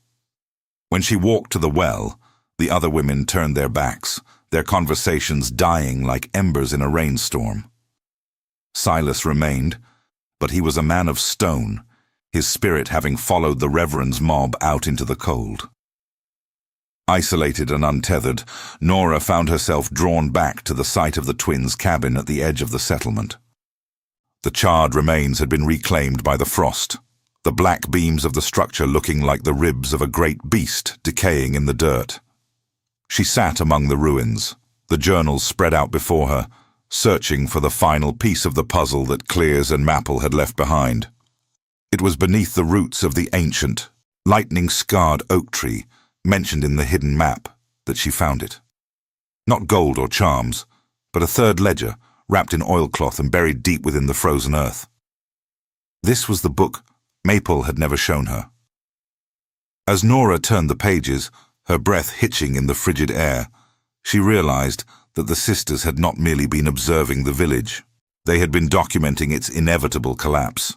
Speaker 1: When she walked to the well, the other women turned their backs, their conversations dying like embers in a rainstorm. Silas remained, but he was a man of stone, his spirit having followed the reverend's mob out into the cold. Isolated and untethered, Nora found herself drawn back to the site of the twins' cabin at the edge of the settlement. The charred remains had been reclaimed by the frost, the black beams of the structure looking like the ribs of a great beast decaying in the dirt. She sat among the ruins, the journals spread out before her, searching for the final piece of the puzzle that Cleres and Mapel had left behind. It was beneath the roots of the ancient, lightning-scarred oak tree mentioned in the hidden map that she found it. Not gold or charms, but a third ledger wrapped in oilcloth and buried deep within the frozen earth. This was the book Mapel had never shown her. As Nora turned the pages, her breath hitching in the frigid air, she realized that the sisters had not merely been observing the village. They had been documenting its inevitable collapse.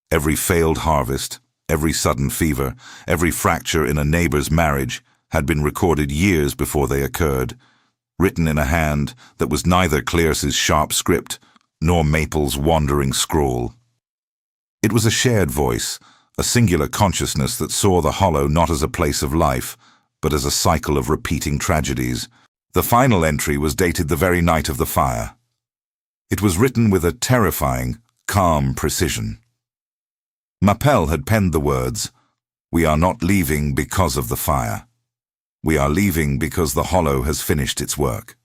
Speaker 1: Every failed harvest, every sudden fever, every fracture in a neighbor's marriage had been recorded years before they occurred, written in a hand that was neither Cleres's sharp script nor Mapel's wandering scrawl. It was a shared voice, a singular consciousness that saw the hollow not as a place of life, but as a cycle of repeating tragedies. The final entry was dated the very night of the fire. It was written with a terrifying, calm precision. Mapel had penned the words, "We are not leaving because of the fire. We are leaving because the hollow has finished its work.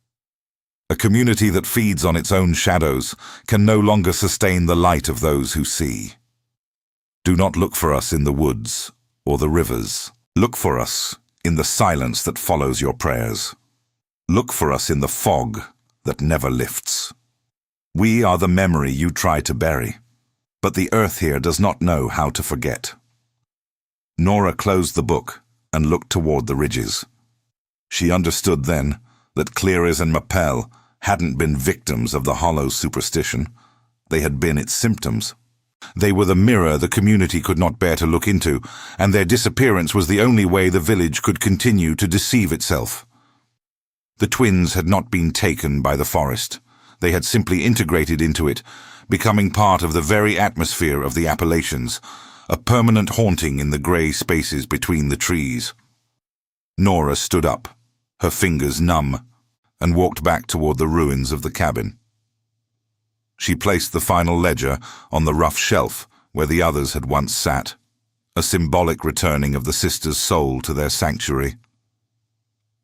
Speaker 1: A community that feeds on its own shadows can no longer sustain the light of those who see. Do not look for us in the woods or the rivers. Look for us in the silence that follows your prayers. Look for us in the fog that never lifts. We are the memory you try to bury, but the earth here does not know how to forget." Nora closed the book and looked toward the ridges. She understood then that Cleres and Mapel hadn't been victims of the hollow superstition. They had been its symptoms. They were the mirror the community could not bear to look into, and their disappearance was the only way the village could continue to deceive itself. The twins had not been taken by the forest. They had simply integrated into it, becoming part of the very atmosphere of the Appalachians, a permanent haunting in the grey spaces between the trees. Nora stood up, her fingers numb, and walked back toward the ruins of the cabin. She placed the final ledger on the rough shelf where the others had once sat, a symbolic returning of the sisters' soul to their sanctuary.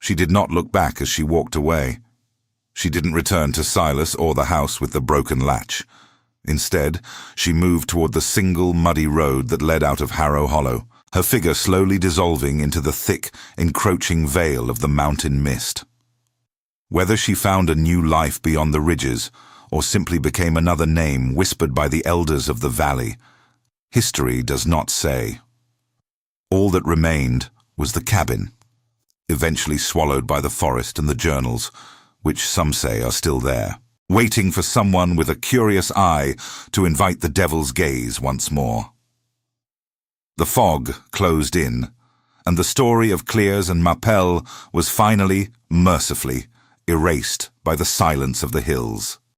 Speaker 1: She did not look back as she walked away. She didn't return to Silas or the house with the broken latch. Instead, she moved toward the single muddy road that led out of Harrow Hollow, her figure slowly dissolving into the thick, encroaching veil of the mountain mist. Whether she found a new life beyond the ridges, or simply became another name whispered by the elders of the valley, history does not say. All that remained was the cabin, eventually swallowed by the forest and the journals, which some say are still there, waiting for someone with a curious eye to invite the devil's gaze once more. The fog closed in, and the story of Cleres and Mapel was finally, mercifully, erased by the silence of the hills.